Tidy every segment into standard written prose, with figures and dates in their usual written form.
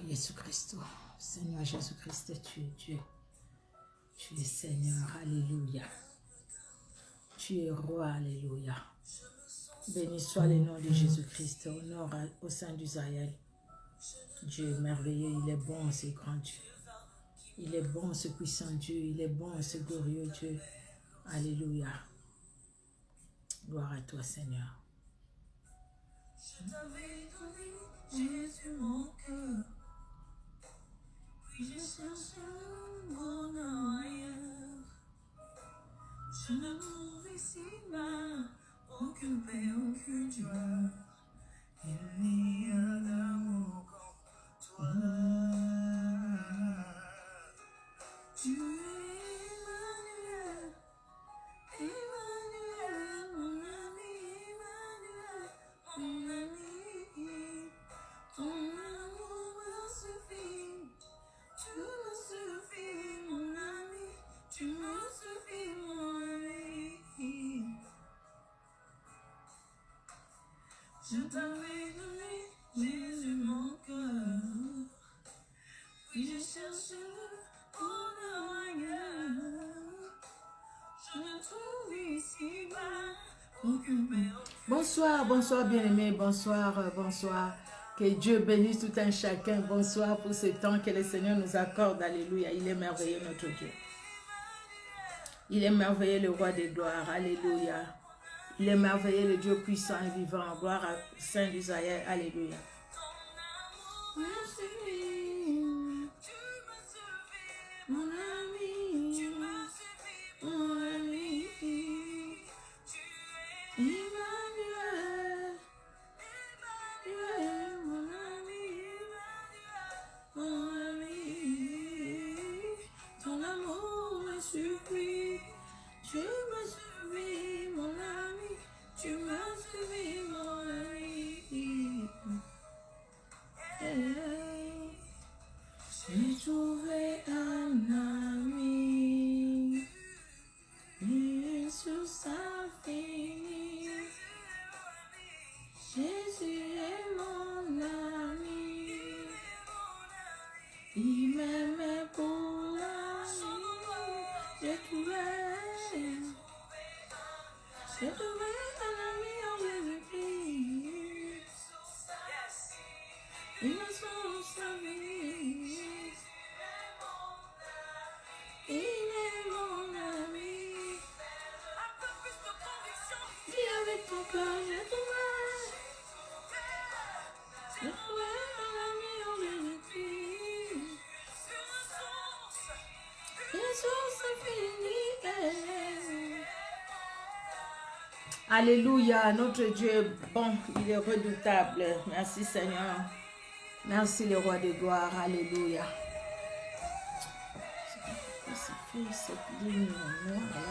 Jésus-Christ. Seigneur Jésus-Christ, tu es Dieu. Tu es Seigneur, alléluia. Tu es roi, alléluia. Béni soit le nom de Jésus-Christ, honneur au sein d'Israël. Dieu merveilleux, il est bon, ce grand Dieu. Il est bon, ce puissant Dieu. Il est bon, ce glorieux Dieu. Alléluia. Gloire à toi, Seigneur. Je t'avais donné, Jésus, mon cœur. Puis je cherche le bonheur ailleurs. Je ne trouve ici-bas aucune paix, aucune joie. Il n'y a d'amour comme toi. Tu es Emmanuel, Emmanuel, mon ami, Emmanuel, mon ami. Ton amour me suffit, tu me suffis, mon ami, tu me suffis, mon ami. Je t'avais donné, Jésus, mon cœur. Puis je cherche le bonheur ailleurs. Je ne trouve ici-bas aucune paix. Bonsoir, bonsoir bien-aimés, bonsoir, bonsoir. Que Dieu bénisse tout un chacun. Bonsoir pour ce temps que le Seigneur nous accorde. Alléluia. Il est merveilleux notre Dieu. Il est merveilleux le roi des gloires. Alléluia. Il est merveilleux le Dieu puissant et vivant. Gloire au Saint d'Israël. Alléluia. Mon ami, mon ami, tu es Emmanuel, Emmanuel, mon ami, Emmanuel, mon ami. Ton amour me suffit, tu me suffis, mon ami, tu me suffis, mon ami. J'ai trouvé un ami, Jésus infini. Jésus est mon ami, il m'aimait pour la vie. J'ai trouvé un ami en Jésus-Christ. Il me sauve sa vie. Il est mon ami. Un peu plus de conviction. Dis avec ton cœur, j'ai trouvé un ami en Jésus-Christ. Une source infinie. Alléluia. Notre Dieu est bon, il est redoutable. Merci Seigneur. Merci le roi de gloire. Alléluia. C'est cette ligne noire là.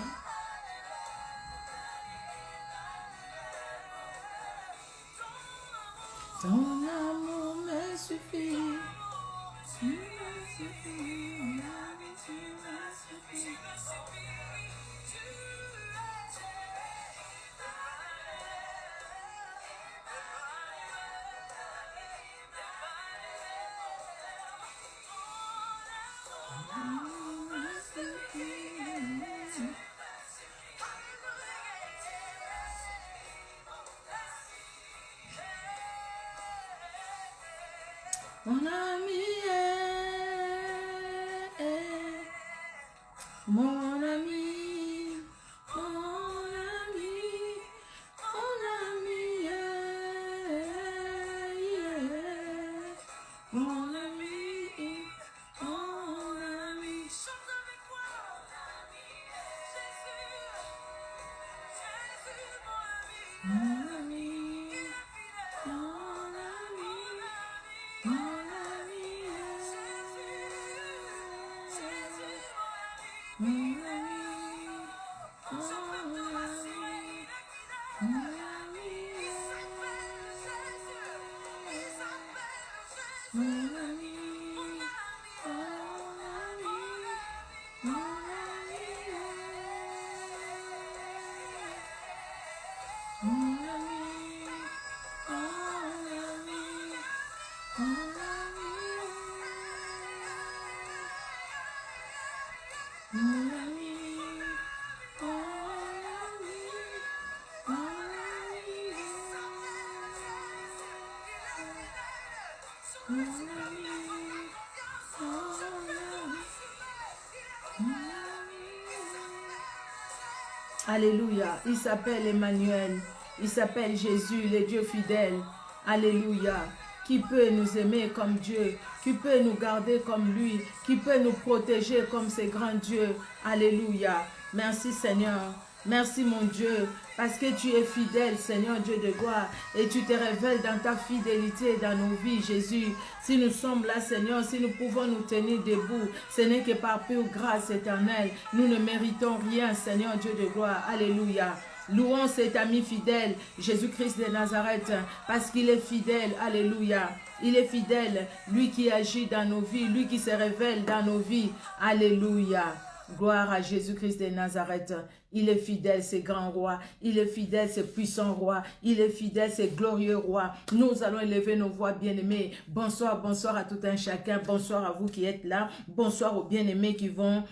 Ton amour me suffit. Tu me suffis, mon ami, tu me suffis. Mon ami mon ami, Mon ami, mon ami, mon ami. Chante avec moi. Jésus, mon ami, mon ami, mon ami, mon ami, mon Alléluia. Il s'appelle Emmanuel. Il s'appelle Jésus, le Dieu fidèle. Alléluia. Qui peut nous aimer comme Dieu, qui peut nous garder comme lui, qui peut nous protéger comme ce grand Dieu. Alléluia. Merci Seigneur. Merci mon Dieu, parce que tu es fidèle, Seigneur Dieu de gloire, et tu te révèles dans ta fidélité dans nos vies, Jésus. Si nous sommes là, Seigneur, si nous pouvons nous tenir debout, ce n'est que par pure grâce éternelle. Nous ne méritons rien, Seigneur Dieu de gloire. Alléluia. Louons cet ami fidèle, Jésus-Christ de Nazareth, parce qu'il est fidèle. Alléluia. Il est fidèle, lui qui agit dans nos vies, lui qui se révèle dans nos vies. Alléluia. Gloire à Jésus-Christ de Nazareth. Il est fidèle, ce grand roi. Il est fidèle, ce puissant roi. Il est fidèle, ce glorieux roi. Nous allons élever nos voix, bien-aimés. Bonsoir, bonsoir à tout un chacun. Bonsoir à vous qui êtes là. Bonsoir aux bien-aimés qui vont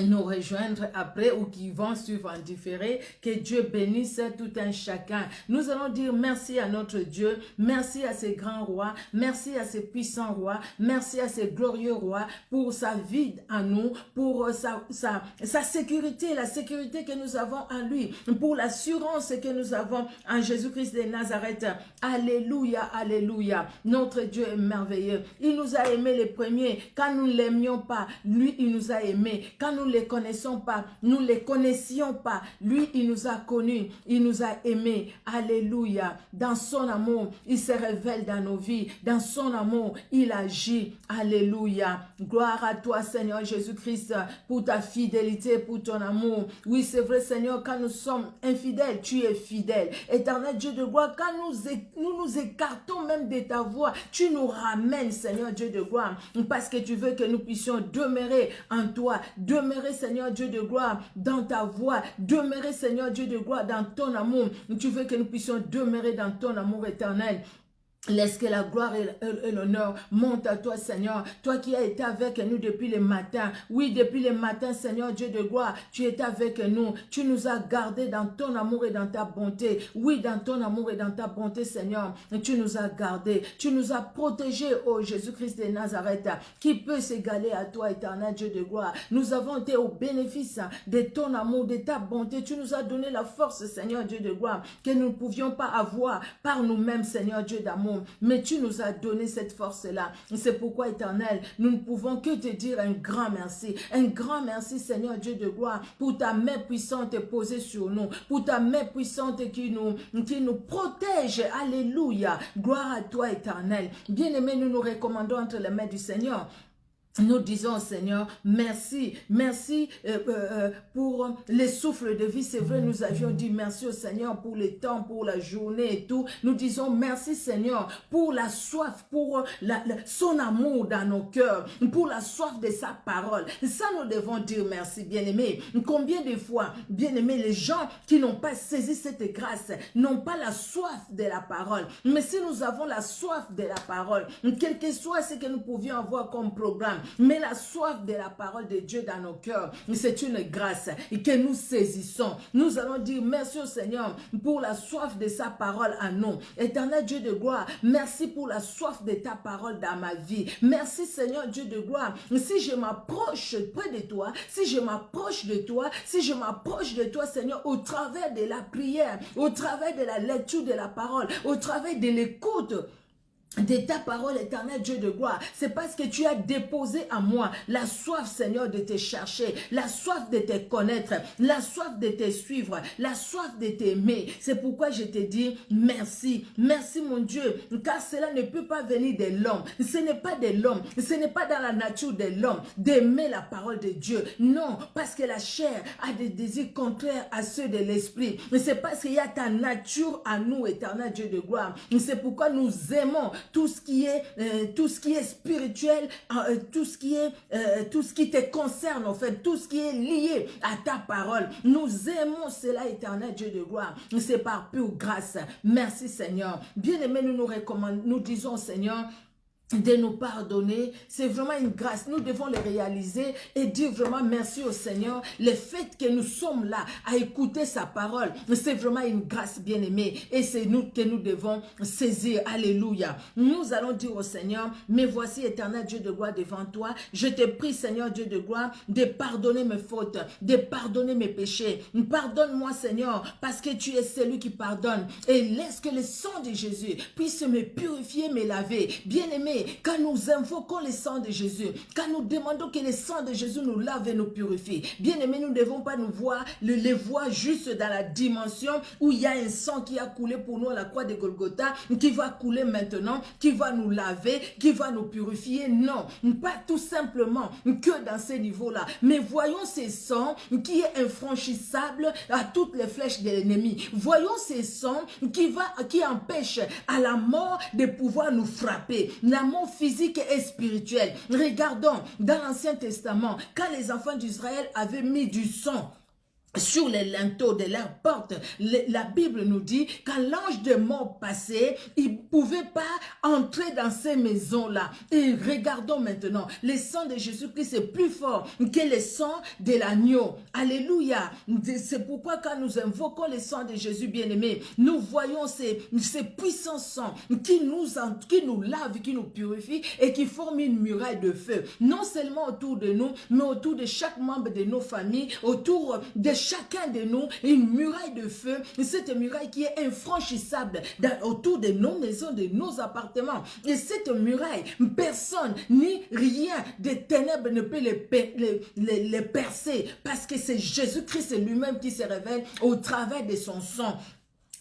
nous rejoindre après ou qui vont suivre en différé. Que Dieu bénisse tout un chacun. Nous allons dire merci à notre Dieu, merci à ce grand roi, merci à ce puissant roi, merci à ce glorieux roi pour sa vie en nous, pour sa sécurité, la sécurité que nous avons en lui, pour l'assurance que nous avons en Jésus-Christ de Nazareth. Alléluia, alléluia. Notre Dieu est merveilleux. Il nous a aimés les premiers. Quand nous ne l'aimions pas, lui, il nous a aimés. Quand nous ne les connaissons pas, nous ne les connaissions pas, lui, il nous a connus, il nous a aimés. Alléluia. Dans son amour, il se révèle dans nos vies. Dans son amour, il agit. Alléluia. Gloire à toi, Seigneur Jésus-Christ, pour ta fidélité, pour ton amour. Oui, c'est vrai, Seigneur, quand nous sommes infidèles, tu es fidèle. Éternel Dieu de gloire, quand nous écartons même de ta voix, tu nous ramènes, Seigneur Dieu de gloire, parce que tu veux que nous puissions demeurer en toi, demeurer, Seigneur Dieu de gloire, dans ta voix, demeurer, Seigneur Dieu de gloire, dans ton amour. Tu veux que nous puissions demeurer dans ton amour éternel. Laisse que la gloire et l'honneur montent à toi, Seigneur. Toi qui as été avec nous depuis le matin. Oui, depuis le matin, Seigneur Dieu de gloire, tu étais avec nous. Tu nous as gardés dans ton amour et dans ta bonté. Oui, dans ton amour et dans ta bonté, Seigneur. Tu nous as gardés. Tu nous as protégés, oh Jésus-Christ de Nazareth. Qui peut s'égaler à toi, éternel Dieu de gloire? Nous avons été au bénéfice de ton amour, de ta bonté. Tu nous as donné la force, Seigneur Dieu de gloire, que nous ne pouvions pas avoir par nous-mêmes, Seigneur Dieu d'amour. Mais tu nous as donné cette force-là. C'est pourquoi, éternel, nous ne pouvons que te dire un grand merci. Un grand merci, Seigneur Dieu de gloire, pour ta main puissante posée sur nous, pour ta main puissante qui nous protège. Alléluia. Gloire à toi, éternel. Bien-aimés, nous nous recommandons entre les mains du Seigneur. Nous disons, Seigneur, merci, merci pour les souffles de vie. C'est vrai, nous avions dit merci au Seigneur pour le temps, pour la journée et tout. Nous disons merci, Seigneur, pour la soif, pour son amour dans nos cœurs, pour la soif de sa parole. Ça, nous devons dire merci, bien-aimés. Combien de fois, bien-aimés, les gens qui n'ont pas saisi cette grâce n'ont pas la soif de la parole. Mais si nous avons la soif de la parole, quel que soit ce que nous pouvions avoir comme programme, mais la soif de la parole de Dieu dans nos cœurs, c'est une grâce que nous saisissons. Nous allons dire merci au Seigneur pour la soif de sa parole à nous. Éternel Dieu de gloire, merci pour la soif de ta parole dans ma vie. Merci Seigneur Dieu de gloire. Si je m'approche près de toi, si je m'approche de toi, si je m'approche de toi, Seigneur, au travers de la prière, au travers de la lecture de la parole, au travers de l'écoute de ta parole, éternel Dieu de gloire, c'est parce que tu as déposé en moi la soif, Seigneur, de te chercher, la soif de te connaître, la soif de te suivre, la soif de t'aimer. C'est pourquoi je te dis merci, merci mon Dieu, car cela ne peut pas venir de l'homme. Ce n'est pas de l'homme, ce n'est pas dans la nature de l'homme d'aimer la parole de Dieu. Non, parce que la chair a des désirs contraires à ceux de l'esprit. Mais c'est parce qu'il y a ta nature à nous, éternel Dieu de gloire. C'est pourquoi nous aimons tout ce qui est spirituel, tout ce qui te concerne en fait, tout ce qui est lié à ta parole. Nous aimons cela, éternel Dieu de gloire. C'est par pure grâce. Merci Seigneur. Bien-aimés, nous nous recommandons, nous disons Seigneur, de nous pardonner, c'est vraiment une grâce. Nous devons le réaliser et dire vraiment merci au Seigneur. Le fait que nous sommes là à écouter sa parole, c'est vraiment une grâce bien-aimée et c'est nous que nous devons saisir. Alléluia. Nous allons dire au Seigneur, mais voici éternel Dieu de gloire devant toi. Je te prie Seigneur Dieu de gloire de pardonner mes fautes, de pardonner mes péchés. Pardonne-moi Seigneur parce que tu es celui qui pardonne et laisse que le sang de Jésus puisse me purifier, me laver. Bien-aimé, quand nous invoquons le sang de Jésus, quand nous demandons que le sang de Jésus nous lave et nous purifie, bien aimé, nous ne devons pas nous voir, les voir juste dans la dimension où il y a un sang qui a coulé pour nous à la croix de Golgotha, qui va couler maintenant, qui va nous laver, qui va nous purifier. Non, pas tout simplement que dans ces niveaux-là, mais voyons ce sang qui est infranchissable à toutes les flèches de l'ennemi. Voyons ce sang qui empêche à la mort de pouvoir nous frapper. La mort physique et spirituelle. Regardons dans l'Ancien Testament, quand les enfants d'Israël avaient mis du sang sur les linteaux de leur porte, la Bible nous dit quand l'ange de mort passait, il ne pouvait pas entrer dans ces maisons-là. Et regardons maintenant, le sang de Jésus-Christ est plus fort que le sang de l'agneau. Alléluia. C'est pourquoi quand nous invoquons le sang de Jésus bien-aimé, nous voyons ces puissants sangs qui nous lavent, qui nous purifient et qui forment une muraille de feu. Non seulement autour de nous, mais autour de chaque membre de nos familles, autour de chacun de nous, une muraille de feu, cette muraille qui est infranchissable autour de nos maisons, de nos appartements. Et cette muraille, personne ni rien de ténèbres ne peut les percer parce que c'est Jésus-Christ lui-même qui se révèle au travers de son sang.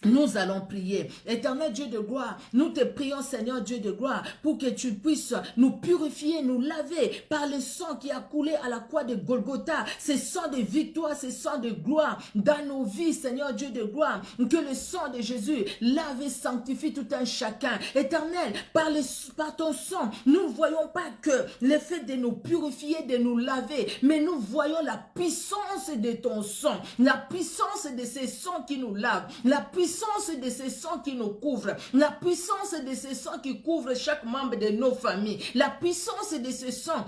Nous allons prier. Éternel Dieu de gloire, nous te prions Seigneur Dieu de gloire pour que tu puisses nous purifier, nous laver par le sang qui a coulé à la croix de Golgotha. Ce sang de victoire, ce sang de gloire dans nos vies Seigneur Dieu de gloire. Que le sang de Jésus lave et sanctifie tout un chacun. Éternel, par ton sang, nous ne voyons pas que le fait de nous purifier, de nous laver, mais nous voyons la puissance de ton sang, la puissance de ce sang qui nous lave, la puissance de ce sang qui nous couvre, la puissance de ce sang qui couvre chaque membre de nos familles, la puissance de ce sang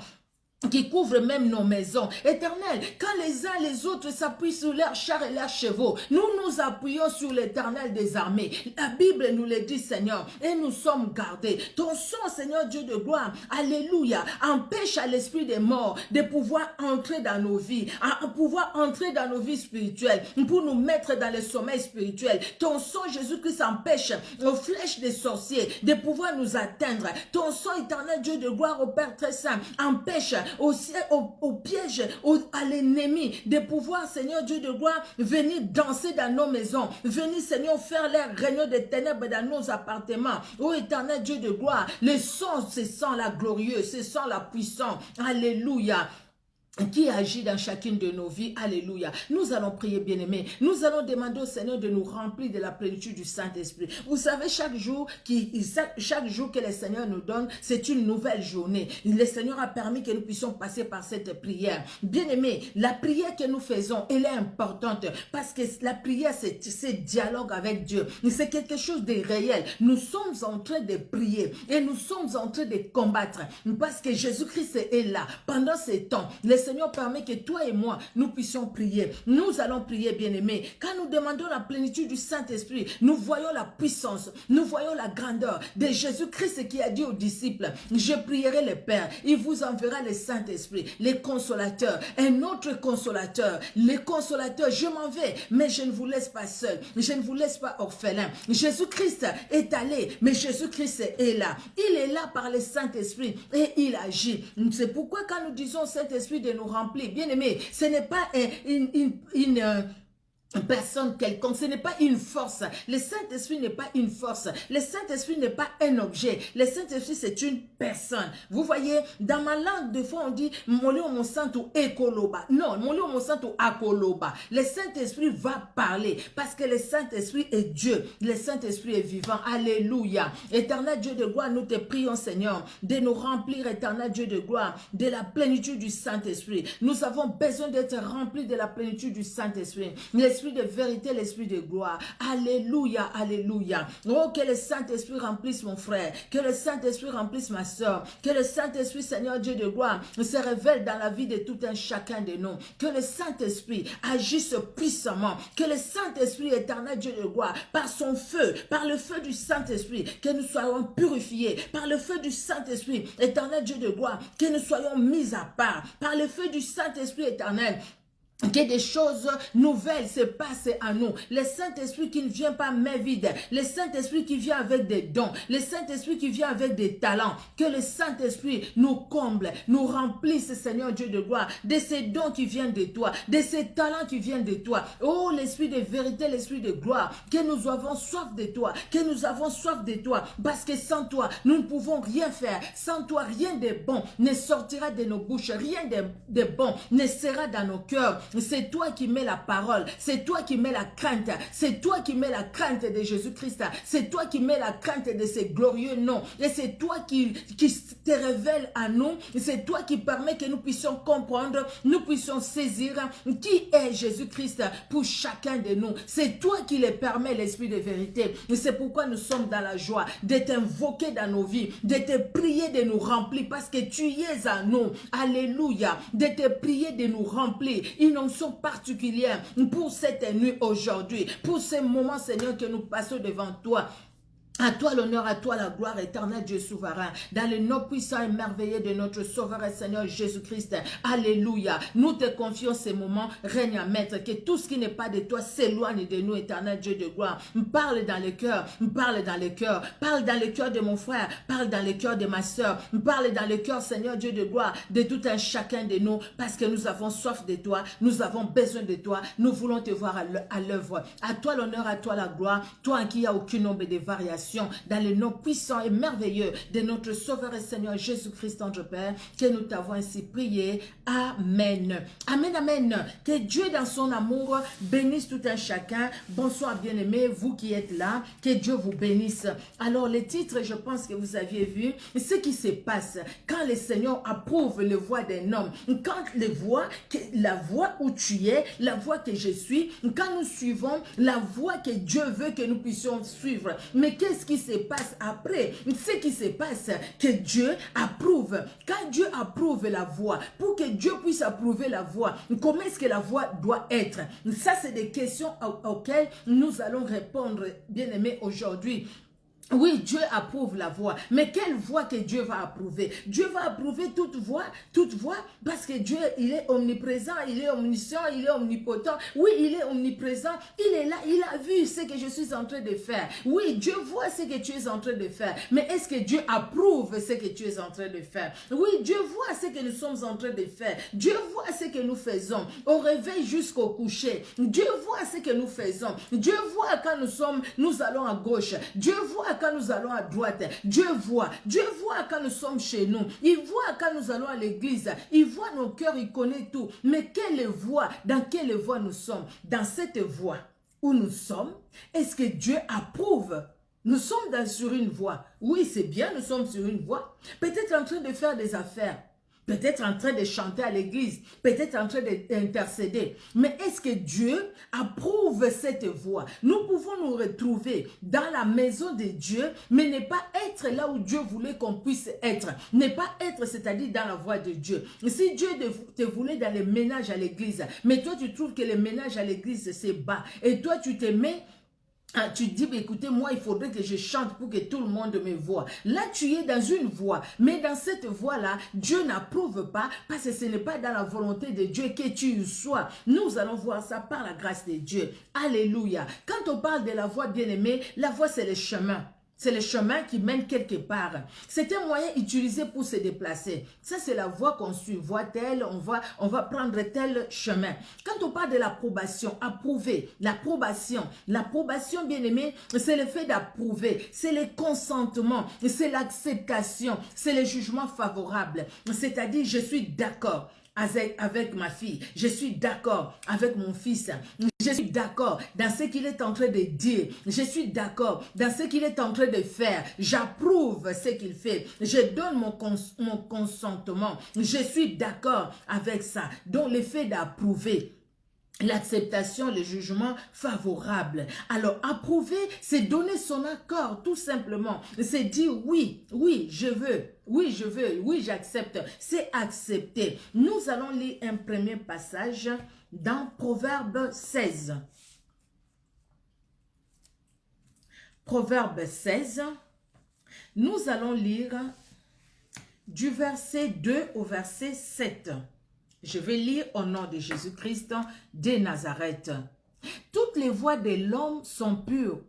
qui couvre même nos maisons. Éternel, quand les uns les autres s'appuient sur leurs chars et leurs chevaux, nous nous appuyons sur l'Éternel des armées. La Bible nous le dit, Seigneur, et nous sommes gardés. Ton sang, Seigneur Dieu de gloire, alléluia, empêche à l'esprit des morts de pouvoir entrer dans nos vies, à pouvoir entrer dans nos vies spirituelles, pour nous mettre dans le sommeil spirituel. Ton sang, Jésus-Christ, empêche aux flèches des sorciers de pouvoir nous atteindre. Ton sang, éternel Dieu de gloire, au Père très saint, empêche au piège, à l'ennemi, de pouvoir, Seigneur Dieu de gloire, venir danser dans nos maisons, venir, Seigneur, faire l'air réunion des ténèbres dans nos appartements. Ô éternel Dieu de gloire, le sang, c'est sang la glorieux, c'est sang la puissant. Alléluia. Qui agit dans chacune de nos vies. Alléluia. Nous allons prier, bien-aimés. Nous allons demander au Seigneur de nous remplir de la plénitude du Saint-Esprit. Vous savez, chaque jour que le Seigneur nous donne, c'est une nouvelle journée. Le Seigneur a permis que nous puissions passer par cette prière. Bien-aimés, la prière que nous faisons, elle est importante parce que la prière, c'est dialogue avec Dieu. C'est quelque chose de réel. Nous sommes en train de prier et nous sommes en train de combattre parce que Jésus-Christ est là. Pendant ces temps, le Seigneur permet que toi et moi, nous puissions prier. Nous allons prier, bien-aimés. Quand nous demandons la plénitude du Saint-Esprit, nous voyons la puissance, nous voyons la grandeur de Jésus-Christ qui a dit aux disciples, je prierai le Père, il vous enverra le Saint-Esprit, les consolateurs, un autre consolateur, les consolateurs, je m'en vais, mais je ne vous laisse pas seul, je ne vous laisse pas orphelin. Jésus-Christ est allé, mais Jésus-Christ est là. Il est là par le Saint-Esprit et il agit. C'est pourquoi quand nous disons Saint-Esprit de nous remplir, bien aimé, ce n'est pas une personne quelconque, ce n'est pas une force. Le Saint-Esprit n'est pas une force. Le Saint-Esprit n'est pas un objet. Le Saint-Esprit, c'est une personne. Vous voyez, dans ma langue, des fois, on dit Moli o mon santo ekoloba. Non, Moli o mon santo akoloba. Le Saint-Esprit va parler parce que le Saint-Esprit est Dieu. Le Saint-Esprit est vivant. Alléluia. Éternel Dieu de gloire, nous te prions, Seigneur, de nous remplir, éternel Dieu de gloire, de la plénitude du Saint-Esprit. Nous avons besoin d'être remplis de la plénitude du Saint-Esprit. L'Esprit l'esprit de vérité, l'esprit de gloire. Alléluia, alléluia. Oh, que le Saint-Esprit remplisse mon frère, que le Saint-Esprit remplisse ma soeur, que le Saint-Esprit, Seigneur Dieu de gloire, se révèle dans la vie de tout un chacun de nous, que le Saint-Esprit agisse puissamment, que le Saint-Esprit, éternel Dieu de gloire, par son feu, par le feu du Saint-Esprit, que nous soyons purifiés, par le feu du Saint-Esprit, éternel Dieu de gloire, que nous soyons mis à part, par le feu du Saint-Esprit éternel, que des choses nouvelles se passent à nous. Le Saint-Esprit qui ne vient pas main vide. Le Saint-Esprit qui vient avec des dons. Le Saint-Esprit qui vient avec des talents. Que le Saint-Esprit nous comble, nous remplisse, Seigneur Dieu de gloire, de ces dons qui viennent de toi, de ces talents qui viennent de toi. Oh, l'Esprit de vérité, l'Esprit de gloire, que nous avons soif de toi, que nous avons soif de toi, parce que sans toi, nous ne pouvons rien faire. Sans toi, rien de bon ne sortira de nos bouches, rien de bon ne sera dans nos cœurs. C'est toi qui mets la parole, c'est toi qui mets la crainte, c'est toi qui mets la crainte de Jésus-Christ, c'est toi qui mets la crainte de ces glorieux noms, et c'est toi qui te révèle à nous, c'est toi qui permet que nous puissions comprendre, nous puissions saisir qui est Jésus-Christ pour chacun de nous. C'est toi qui le permet, l'Esprit de vérité. C'est pourquoi nous sommes dans la joie de t'invoquer dans nos vies, de te prier de nous remplir, parce que tu y es à nous. Alléluia. De te prier de nous remplir. Une onction particulière pour cette nuit aujourd'hui, pour ces moments, Seigneur, que nous passons devant toi. À toi l'honneur, à toi la gloire, éternel Dieu souverain, dans le nom puissant et merveilleux de notre Sauveur et Seigneur Jésus-Christ. Alléluia. Nous te confions ces moments, règne à maître, que tout ce qui n'est pas de toi s'éloigne de nous, éternel Dieu de gloire. Parle dans le cœur, parle dans le cœur, parle dans le cœur de mon frère, parle dans le cœur de ma soeur, parle dans le cœur, Seigneur Dieu de gloire, de tout un chacun de nous, parce que nous avons soif de toi, nous avons besoin de toi, nous voulons te voir à l'œuvre. À toi l'honneur, à toi la gloire, toi en qui il n'y a aucun nombre de variations. Dans le nom puissant et merveilleux de notre Sauveur et Seigneur Jésus-Christ, notre Père, que nous t'avons ainsi prié. Amen. Amen, amen. Que Dieu dans son amour bénisse tout un chacun. Bonsoir bien-aimés, vous qui êtes là, que Dieu vous bénisse. Alors le titre, je pense que vous aviez vu, ce qui se passe quand le Seigneur approuve les voix d'un homme, quand la voix où tu es, la voix que je suis, quand nous suivons la voix que Dieu veut que nous puissions suivre. Mais qu'est-ce qui se passe après? Ce qui se passe, que Dieu approuve. Quand Dieu approuve la voix, pour que Dieu puisse approuver la voix, comment est-ce que la voix doit être? Ça, c'est des questions auxquelles nous allons répondre, bien-aimés, aujourd'hui. Oui, Dieu approuve la voix. Mais quelle voix que Dieu va approuver? Dieu va approuver toute voix, parce que Dieu, il est omniprésent, il est omniscient, il est omnipotent. Oui, il est omniprésent. Il est là, il a vu ce que je suis en train de faire. Oui, Dieu voit ce que tu es en train de faire. Mais est-ce que Dieu approuve ce que tu es en train de faire? Oui, Dieu voit ce que nous sommes en train de faire. Dieu voit ce que nous faisons. Au réveil jusqu'au coucher. Dieu voit ce que nous faisons. Dieu voit quand nous allons à gauche. Dieu voit quand nous allons à droite. Dieu voit quand nous sommes chez nous. Il voit quand nous allons à l'église. Il voit nos cœurs, il connaît tout. Mais dans quelle voie nous sommes? Dans cette voie où nous sommes, est-ce que Dieu approuve? Nous sommes sur une voie. Oui, c'est bien, nous sommes sur une voie. Peut-être en train de faire des affaires. Peut-être en train de chanter à l'église, peut-être en train d'intercéder. Mais est-ce que Dieu approuve cette voie? Nous pouvons nous retrouver dans la maison de Dieu, mais ne pas être là où Dieu voulait qu'on puisse être. Ne pas être, c'est-à-dire dans la voie de Dieu. Si Dieu te voulait dans les ménages à l'église, mais toi tu trouves que les ménages à l'église c'est bas, et toi tu te mets... tu dis, écoutez, moi, il faudrait que je chante pour que tout le monde me voie. Là, tu es dans une voie. Mais dans cette voie-là, Dieu n'approuve pas parce que ce n'est pas dans la volonté de Dieu que tu y sois. Nous allons voir ça par la grâce de Dieu. Alléluia. Quand on parle de la voie bien-aimée, la voie, c'est le chemin. C'est le chemin qui mène quelque part. C'est un moyen utilisé pour se déplacer. Ça, c'est la voie qu'on suit. Voie telle, on va prendre tel chemin. Quand on parle de l'approbation, approuver, l'approbation, bien aimé, c'est le fait d'approuver, c'est le consentement, c'est l'acceptation, c'est le jugement favorable. C'est-à-dire, je suis d'accord avec ma fille, je suis d'accord avec mon fils, je suis d'accord dans ce qu'il est en train de dire, je suis d'accord dans ce qu'il est en train de faire, j'approuve ce qu'il fait, je donne mon consentement, je suis d'accord avec ça. Donc le fait d'approuver, l'acceptation, le jugement favorable. Alors, approuver, c'est donner son accord, tout simplement. C'est dire oui, oui, je veux, oui, je veux, oui, j'accepte. C'est accepter. Nous allons lire un premier passage dans Proverbe 16. Proverbe 16, nous allons lire du verset 2 au verset 7. Je vais lire au nom de Jésus-Christ de Nazareth. Toutes les voies de l'homme sont pures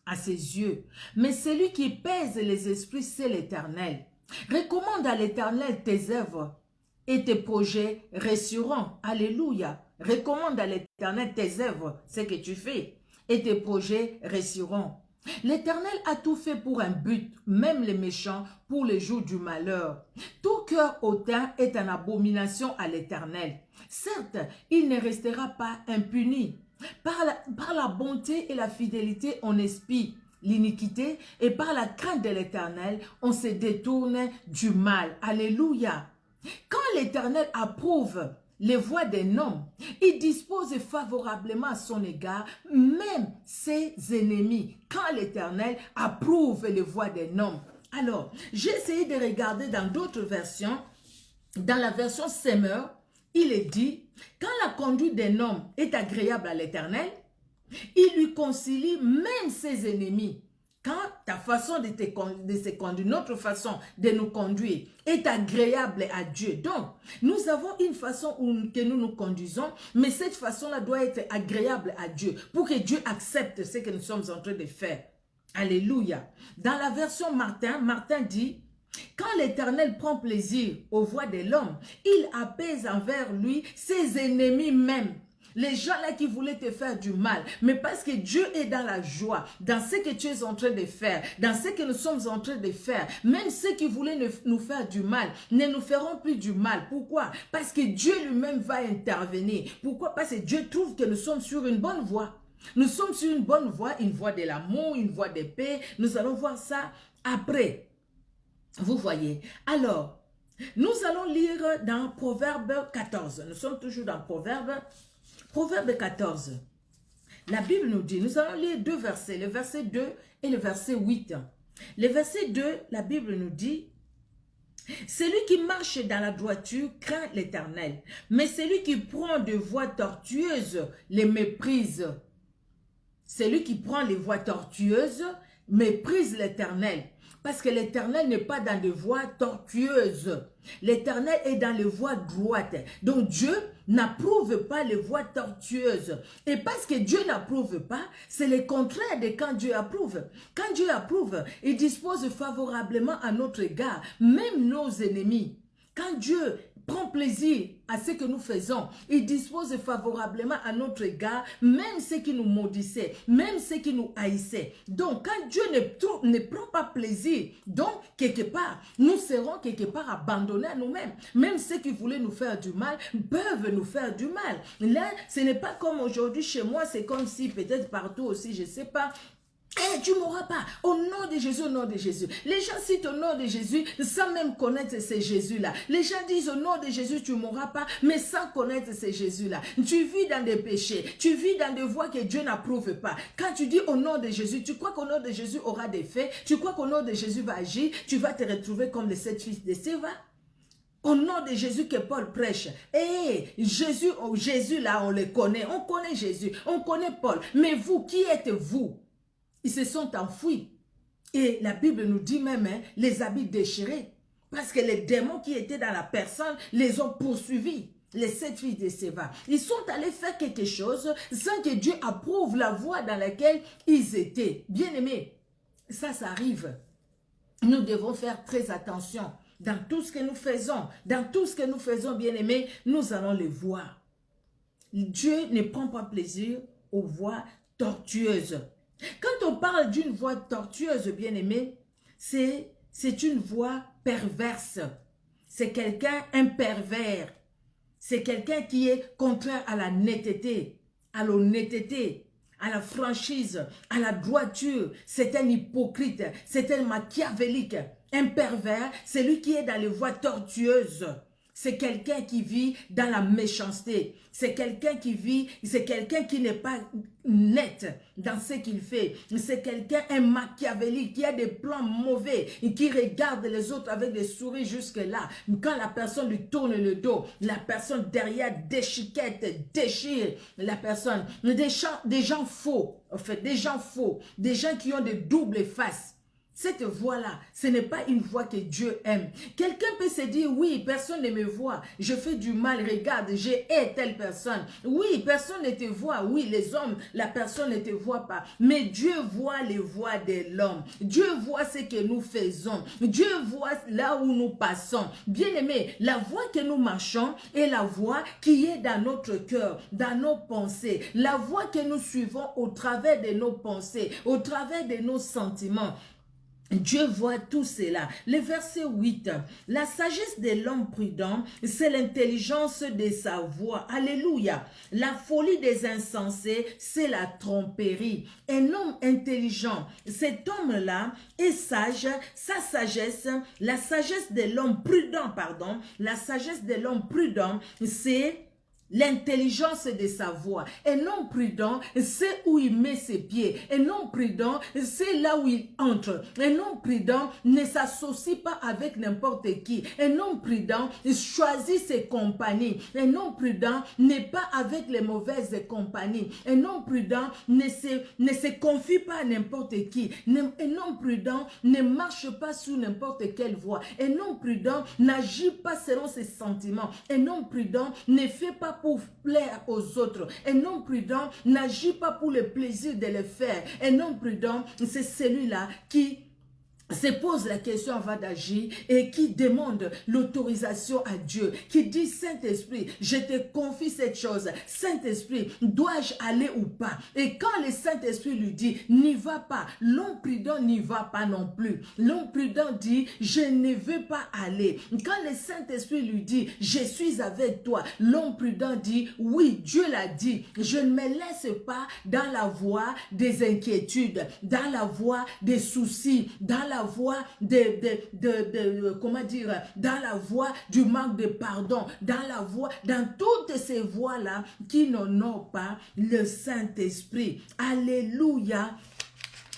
à ses yeux, mais celui qui pèse les esprits, c'est l'Éternel. Recommande à l'Éternel tes œuvres et tes projets réussiront. Alléluia. Recommande à l'Éternel tes œuvres, ce que tu fais, et tes projets réussiront. L'Éternel a tout fait pour un but, même les méchants pour les jours du malheur. Tout cœur hautain est en abomination à l'Éternel. Certes, il ne restera pas impuni. Par la bonté et la fidélité, on espie l'iniquité et par la crainte de l'Éternel, on se détourne du mal. Alléluia. Quand l'Éternel approuve les voies d'un homme, il dispose favorablement à son égard, même ses ennemis. Quand l'Éternel approuve les voies d'un homme. Alors, j'ai essayé de regarder dans d'autres versions. Dans la version Semeur, il est dit, quand la conduite d'un homme est agréable à l'Éternel, il lui concilie même ses ennemis. Quand ta façon de se conduire, notre façon de nous conduire est agréable à Dieu. Donc, nous avons une façon que nous nous conduisons, mais cette façon-là doit être agréable à Dieu pour que Dieu accepte ce que nous sommes en train de faire. Alléluia. Dans la version Martin, Martin dit, quand l'Éternel prend plaisir aux voies de l'homme, il apaise envers lui ses ennemis même. Les gens là qui voulaient te faire du mal, mais parce que Dieu est dans la joie, dans ce que tu es en train de faire, dans ce que nous sommes en train de faire, même ceux qui voulaient nous faire du mal, ne nous feront plus du mal. Pourquoi? Parce que Dieu lui-même va intervenir. Pourquoi? Parce que Dieu trouve que nous sommes sur une bonne voie. Nous sommes sur une bonne voie, une voie de l'amour, une voie de paix. Nous allons voir ça après. Vous voyez? Alors, nous allons lire dans Proverbe 14. Nous sommes toujours dans Proverbe 14. La Bible nous dit, nous allons lire deux versets, le verset 2 et le verset 8. Le verset 2, la Bible nous dit, celui qui marche dans la droiture craint l'Éternel, mais celui qui prend de voies tortueuses les méprise. Celui qui prend les voies tortueuses méprise l'Éternel. Parce que l'Éternel n'est pas dans des voies tortueuses. L'Éternel est dans les voies droites. Donc Dieu n'approuve pas les voies tortueuses. Et parce que Dieu n'approuve pas, c'est le contraire de quand Dieu approuve. Quand Dieu approuve, il dispose favorablement à notre égard, même nos ennemis. Quand Dieu prend plaisir à ce que nous faisons, il dispose favorablement à notre égard, même ceux qui nous maudissaient, même ceux qui nous haïssaient. Donc, quand Dieu ne prend pas plaisir, donc, quelque part, nous serons quelque part abandonnés à nous-mêmes. Même ceux qui voulaient nous faire du mal peuvent nous faire du mal. Là, ce n'est pas comme aujourd'hui chez moi, c'est comme si peut-être partout aussi, je ne sais pas, tu ne mourras pas. Au nom de Jésus, au nom de Jésus. Les gens citent au nom de Jésus sans même connaître ces Jésus-là. Les gens disent au nom de Jésus, tu ne mourras pas, mais sans connaître ces Jésus-là. Tu vis dans des péchés. Tu vis dans des voies que Dieu n'approuve pas. Quand tu dis au nom de Jésus, tu crois qu'au nom de Jésus aura des faits. Tu crois qu'au nom de Jésus va agir. Tu vas te retrouver comme les 7 fils de Séva. Au nom de Jésus que Paul prêche. Jésus là, on le connaît. On connaît Jésus. On connaît Paul. Mais vous, qui êtes-vous? Ils se sont enfuis. Et la Bible nous dit même, les habits déchirés. Parce que les démons qui étaient dans la personne les ont poursuivis. Les 7 filles de Séva. Ils sont allés faire quelque chose sans que Dieu approuve la voie dans laquelle ils étaient. Bien-aimés, ça arrive. Nous devons faire très attention. Dans tout ce que nous faisons, bien-aimés, nous allons les voir. Dieu ne prend pas plaisir aux voies tortueuses. Quand on parle d'une voie tortueuse, bien-aimé, c'est une voie perverse. C'est quelqu'un, un pervers. C'est quelqu'un qui est contraire à la netteté, à l'honnêteté, à la franchise, à la droiture. C'est un hypocrite, c'est un machiavélique. Un pervers, c'est lui qui est dans les voies tortueuses. C'est quelqu'un qui vit dans la méchanceté. C'est quelqu'un qui vit, c'est quelqu'un qui n'est pas net dans ce qu'il fait. C'est quelqu'un, un machiavélique, qui a des plans mauvais et qui regarde les autres avec des souris jusque-là. Quand la personne lui tourne le dos, la personne derrière déchiquette, déchire la personne. Des gens faux, en fait, des gens faux, des gens qui ont des doubles faces. Cette voix-là, ce n'est pas une voix que Dieu aime. Quelqu'un peut se dire, oui, personne ne me voit, je fais du mal, regarde, j'ai hais telle personne. Oui, personne ne te voit, oui, les hommes, la personne ne te voit pas. Mais Dieu voit les voix de l'homme. Dieu voit ce que nous faisons. Dieu voit là où nous passons. Bien-aimé, la voie que nous marchons est la voie qui est dans notre cœur, dans nos pensées. La voie que nous suivons au travers de nos pensées, au travers de nos sentiments. Dieu voit tout cela. Le verset 8. La sagesse de l'homme prudent, c'est l'intelligence de sa voix. Alléluia. La folie des insensés, c'est la tromperie. Un homme intelligent, cet homme-là est sage. Sa sagesse, la sagesse de l'homme prudent, pardon, la sagesse de l'homme prudent, c'est l'intelligence de sa voix. Un homme prudent, c'est où il met ses pieds. Un homme prudent, c'est là où il entre. Un homme prudent ne s'associe pas avec n'importe qui. Un homme prudent choisit ses compagnies. Un homme prudent n'est pas avec les mauvaises compagnies. Un homme prudent ne se confie pas à n'importe qui. Un homme prudent ne marche pas sur n'importe quelle voie. Un homme prudent n'agit pas selon ses sentiments. Un homme prudent ne fait pas pour plaire aux autres. Un homme prudent n'agit pas pour le plaisir de le faire. Un homme prudent, c'est celui-là qui se pose la question avant d'agir et qui demande l'autorisation à Dieu, qui dit, Saint-Esprit, je te confie cette chose. Saint-Esprit, dois-je aller ou pas? Et quand le Saint-Esprit lui dit, n'y va pas, l'homme prudent n'y va pas non plus. L'homme prudent dit, je ne veux pas aller. Quand le Saint-Esprit lui dit, je suis avec toi, l'homme prudent dit, oui, Dieu l'a dit, je ne me laisse pas dans la voie des inquiétudes, dans la voie des soucis, dans la voie comment dire, dans la voie du manque de pardon, dans toutes ces voies-là qui n'honorent pas le Saint-Esprit. Alléluia.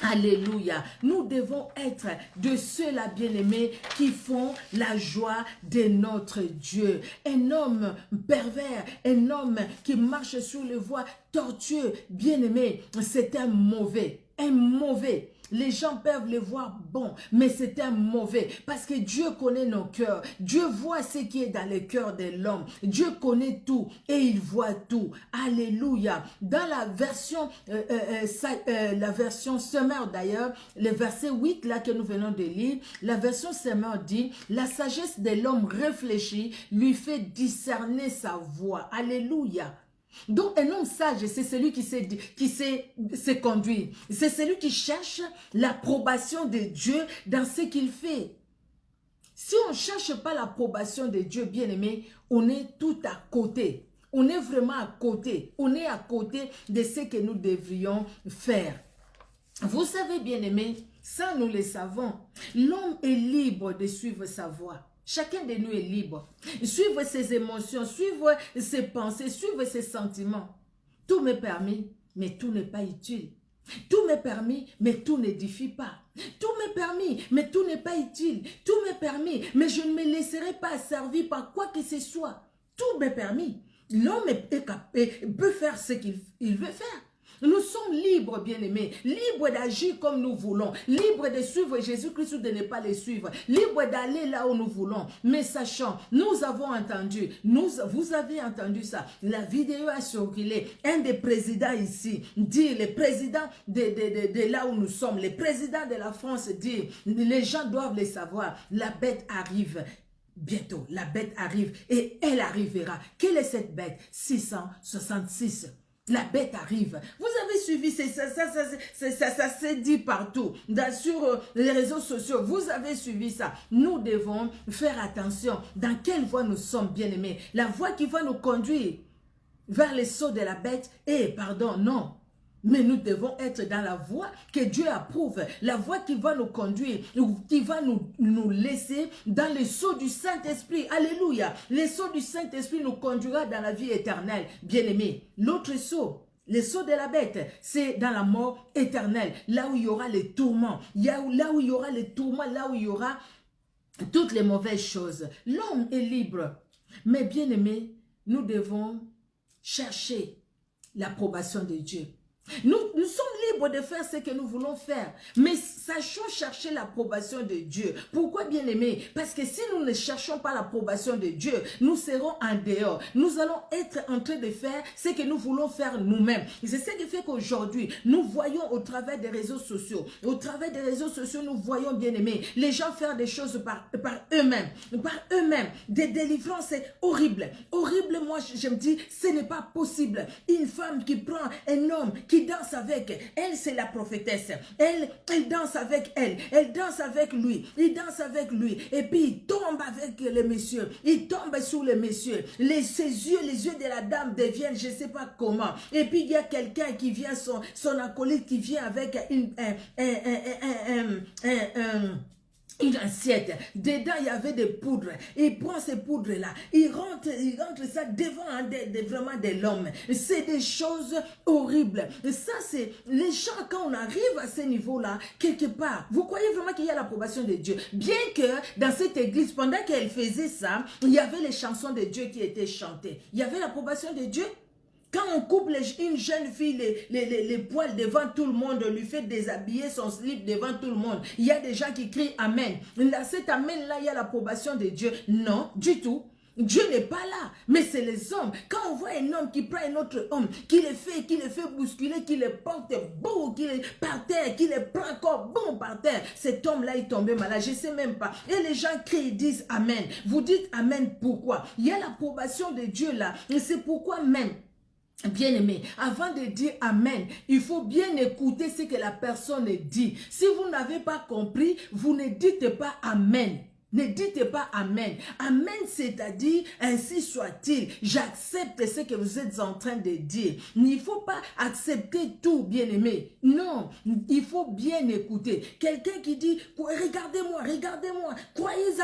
Alléluia. Nous devons être de ceux-là, bien-aimés, qui font la joie de notre Dieu. Un homme pervers, un homme qui marche sur les voies tortueuses, bien-aimé, c'est un mauvais. Un mauvais. Les gens peuvent les voir bons, mais c'est un mauvais. Parce que Dieu connaît nos cœurs. Dieu voit ce qui est dans le cœur de l'homme. Dieu connaît tout et il voit tout. Alléluia. Dans la version Semeur d'ailleurs, le verset 8 là que nous venons de lire, la version Semeur dit, la sagesse de l'homme réfléchi lui fait discerner sa voie. Alléluia. Donc un homme sage, c'est celui qui sait conduire. C'est celui qui cherche l'approbation de Dieu dans ce qu'il fait. Si on ne cherche pas l'approbation de Dieu, bien-aimé, on est tout à côté. On est vraiment à côté. On est à côté de ce que nous devrions faire. Vous savez, bien-aimé, ça nous le savons. L'homme est libre de suivre sa voie. Chacun de nous est libre. Suivre ses émotions, suivre ses pensées, suivre ses sentiments. Tout m'est permis, mais tout n'est pas utile. Tout m'est permis, mais tout n'édifie pas. Tout m'est permis, mais tout n'est pas utile. Tout m'est permis, mais je ne me laisserai pas servir par quoi que ce soit. Tout m'est permis. L'homme peut faire ce qu'il veut faire. Nous sommes libres, bien-aimés, libres d'agir comme nous voulons, libres de suivre Jésus-Christ ou de ne pas le suivre, libres d'aller là où nous voulons. Mais sachant, nous avons entendu, vous avez entendu ça, la vidéo a circulé, un des présidents ici dit, le président de là où nous sommes, le président de la France dit, les gens doivent le savoir, la bête arrive. Bientôt, la bête arrive et elle arrivera. Quelle est cette bête? 666. La bête arrive. Vous avez suivi, ça s'est dit partout, sur les réseaux sociaux. Vous avez suivi ça. Nous devons faire attention dans quelle voie nous sommes bien-aimés. La voie qui va nous conduire vers les sauts de la bête. Non. Mais nous devons être dans la voie que Dieu approuve, la voie qui va nous conduire, qui va nous laisser dans le sceau du Saint-Esprit. Alléluia. Le sceau du Saint-Esprit nous conduira dans la vie éternelle. Bien-aimés, l'autre sceau, le sceau de la bête, c'est dans la mort éternelle, là où il y aura les tourments, là où il y aura les tourments, là où il y aura toutes les mauvaises choses. L'homme est libre, mais bien-aimés, nous devons chercher l'approbation de Dieu. Nous sommes libres de faire ce que nous voulons faire, mais sachons chercher l'approbation de Dieu. Pourquoi, bien-aimés? Parce que si nous ne cherchons pas l'approbation de Dieu, nous serons en dehors. Nous allons être en train de faire ce que nous voulons faire nous-mêmes. C'est ce qui fait qu'aujourd'hui, nous voyons au travers des réseaux sociaux, nous voyons, bien-aimés, les gens faire des choses par eux-mêmes, des délivrances horribles. Horrible, moi, je me dis, ce n'est pas possible. Une femme qui prend un homme, qui danse avec elle, c'est la prophétesse. Elle danse avec elle danse avec lui, il danse avec lui, et puis il tombe avec les messieurs, il tombe sous les messieurs, les yeux de la dame deviennent, je ne sais pas comment, et puis il y a quelqu'un qui vient, son acolyte qui vient avec une assiette. Dedans, il y avait des poudres. Il prend ces poudres-là. Il rentre ça devant vraiment de l'homme. C'est des choses horribles. Ça, c'est les gens, quand on arrive à ce niveau-là, quelque part, vous croyez vraiment qu'il y a l'approbation de Dieu? Bien que dans cette église, pendant qu'elle faisait ça, il y avait les chansons de Dieu qui étaient chantées. Il y avait l'approbation de Dieu? Quand on coupe une jeune fille les poils devant tout le monde, on lui fait déshabiller son slip devant tout le monde, il y a des gens qui crient Amen. Là, cet Amen-là, il y a l'approbation de Dieu? Non, du tout. Dieu n'est pas là, mais c'est les hommes. Quand on voit un homme qui prend un autre homme, qui les fait bousculer, qui les porte boum, qui les par terre, qui les prend encore boum par terre, cet homme-là est tombé malade, je ne sais même pas. Et les gens crient, ils disent Amen. Vous dites Amen, pourquoi? Il y a l'approbation de Dieu là, et c'est pourquoi même, bien-aimé, avant de dire Amen, il faut bien écouter ce que la personne dit. Si vous n'avez pas compris, vous ne dites pas Amen. Ne dites pas Amen. Amen, c'est-à-dire, ainsi soit-il. J'accepte ce que vous êtes en train de dire. Il ne faut pas accepter tout, bien-aimé. Non, il faut bien écouter. Quelqu'un qui dit, regardez-moi, croyez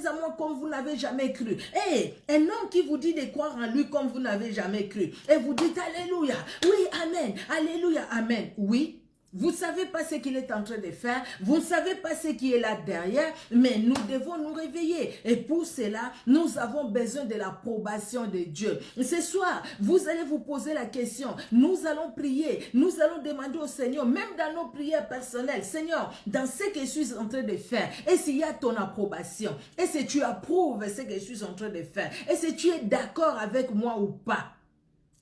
à moi comme vous n'avez jamais cru. Et un homme qui vous dit de croire en lui comme vous n'avez jamais cru. Et vous dites, Alléluia, oui, Amen, Alléluia, Amen, oui. Vous ne savez pas ce qu'il est en train de faire, vous ne savez pas ce qui est là derrière, mais nous devons nous réveiller. Et pour cela, nous avons besoin de l'approbation de Dieu. Ce soir, vous allez vous poser la question, nous allons prier, nous allons demander au Seigneur, même dans nos prières personnelles, Seigneur, dans ce que je suis en train de faire, est-ce qu'il y a ton approbation? Est-ce que tu approuves ce que je suis en train de faire? Est-ce que tu es d'accord avec moi ou pas?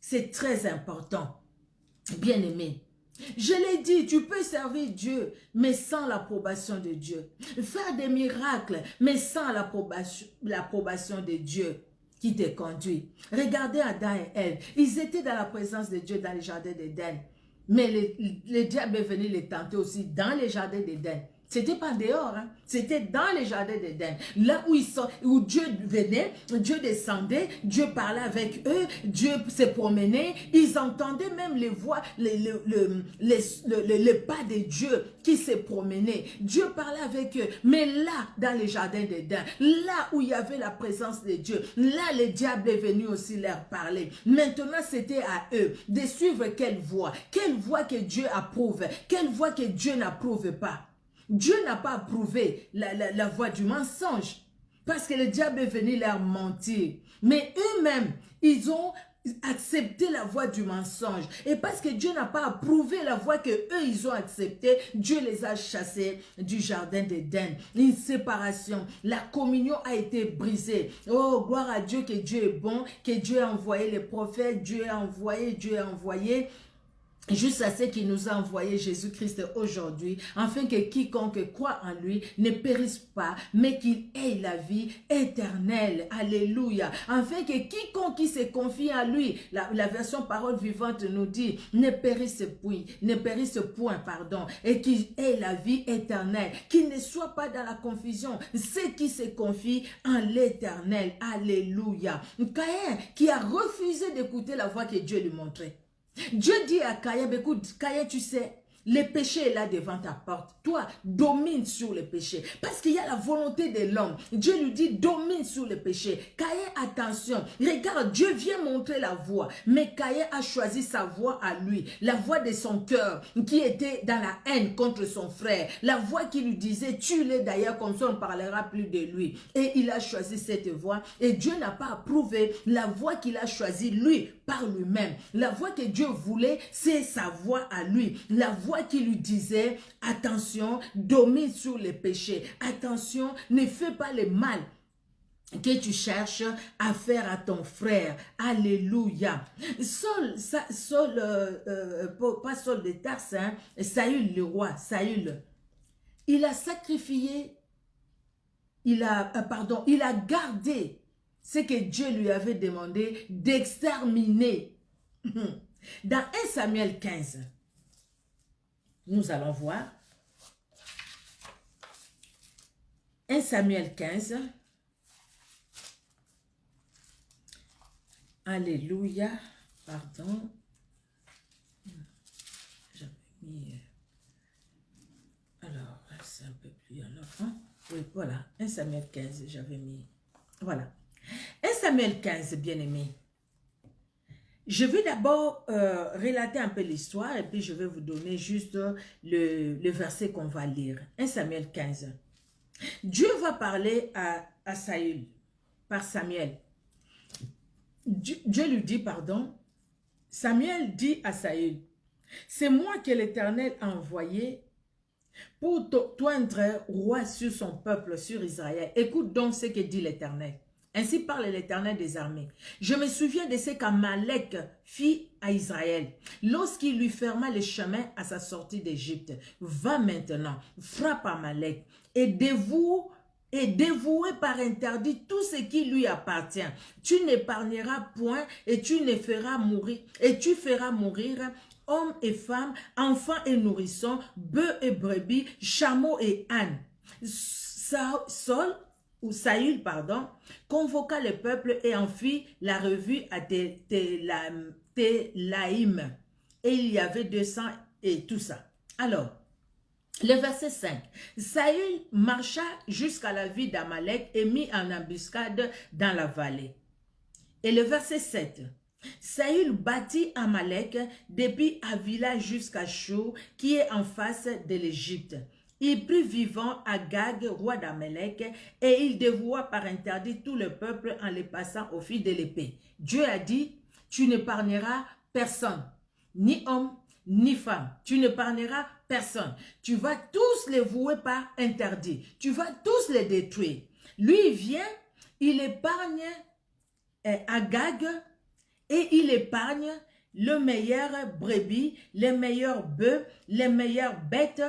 C'est très important, bien-aimé. Je l'ai dit, tu peux servir Dieu, mais sans l'approbation de Dieu. Faire des miracles, mais sans l'approbation de Dieu qui te conduit. Regardez Adam et Ève. Ils étaient dans la présence de Dieu dans le jardin d'Éden. Mais le diable est venu les tenter aussi dans le jardin d'Éden. C'était pas dehors, hein? C'était dans les jardins d'Éden. Là où Dieu venait, Dieu descendait, Dieu parlait avec eux, Dieu se promenait. Ils entendaient même les voix, les pas de Dieu qui se promenaient. Dieu parlait avec eux. Mais là, dans les jardins d'Éden, là où il y avait la présence de Dieu, là, le diable est venu aussi leur parler. Maintenant, c'était à eux de suivre quelle voie que Dieu approuve, quelle voie que Dieu n'approuve pas. Dieu n'a pas approuvé la voie du mensonge parce que le diable est venu leur mentir. Mais eux-mêmes, ils ont accepté la voie du mensonge. Et parce que Dieu n'a pas approuvé la voie que eux ils ont acceptée, Dieu les a chassés du jardin d'Éden. Une séparation. La communion a été brisée. Oh, gloire à Dieu que Dieu est bon, que Dieu a envoyé les prophètes, Dieu a envoyé. Juste à ce qu'il nous a envoyé Jésus-Christ aujourd'hui, afin que quiconque croit en lui ne périsse pas, mais qu'il ait la vie éternelle. Alléluia. Afin que quiconque qui se confie à lui, la version parole vivante nous dit, ne périsse point, et qu'il ait la vie éternelle, qu'il ne soit pas dans la confusion, ceux qui se confient en l'éternel. Alléluia. Caïn qui a refusé d'écouter la voix que Dieu lui montrait. Dieu dit à Caïn, écoute, Caïn, tu sais, le péché est là devant ta porte. Toi, domine sur le péché. Parce qu'il y a la volonté de l'homme. Dieu lui dit, domine sur le péché. Caïn, attention. Regarde, Dieu vient montrer la voie. Mais Caïn a choisi sa voie à lui. La voie de son cœur, qui était dans la haine contre son frère. La voie qui lui disait, tue-le d'ailleurs, comme ça on ne parlera plus de lui. Et il a choisi cette voie. Et Dieu n'a pas approuvé la voie qu'il a choisie, lui, par lui-même. La voie que Dieu voulait, c'est sa voie à lui. La voix qui lui disait, attention, domine sur les péchés. Attention, ne fais pas le mal que tu cherches à faire à ton frère. Alléluia. Pas Saul de Tarse, hein, Saül le roi, Saül, il a sacrifié, il a gardé ce que Dieu lui avait demandé d'exterminer. Dans 1 Samuel 15, nous allons voir 1 Samuel 15. Alléluia. Pardon. J'avais mis... Alors, c'est un peu plus en avant. Oui, voilà. 1 Samuel 15, j'avais mis... Voilà. 1 Samuel 15, bien-aimé. Je vais d'abord relater un peu l'histoire et puis je vais vous donner juste le verset qu'on va lire. 1 Samuel 15. Dieu va parler à Saül par Samuel. Dieu lui dit, pardon, Samuel dit à Saül, c'est moi que l'Éternel a envoyé pour t'oindre roi sur son peuple, sur Israël. Écoute donc ce que dit l'Éternel. Ainsi parle l'Éternel des armées. Je me souviens de ce qu'Amalek fit à Israël lorsqu'il lui ferma le chemin à sa sortie d'Égypte. Va maintenant, frappe Amalek et dévoue par interdit tout ce qui lui appartient. Tu n'épargneras point et tu feras mourir hommes et femmes, enfants et nourrissons, bœufs et brebis, chameaux et ânes. Saül, convoqua le peuple et en fit la revue à Télaïm. Et il y avait 200 et tout ça. Alors, le verset 5. Saül marcha jusqu'à la ville d'Amalek et mit en embuscade dans la vallée. Et le verset 7. Saül bâtit Amalek depuis Havila jusqu'à Shur, qui est en face de l'Égypte. Il prit vivant Agag, roi d'Amalek, et il dévoua par interdit tout le peuple en les passant au fil de l'épée. Dieu a dit, tu n'épargneras personne, ni homme, ni femme. Tu n'épargneras personne. Tu vas tous les vouer par interdit. Tu vas tous les détruire. Lui, il vient, il épargne Agag et il épargne le meilleur brebis, les meilleurs bœufs, les meilleures bêtes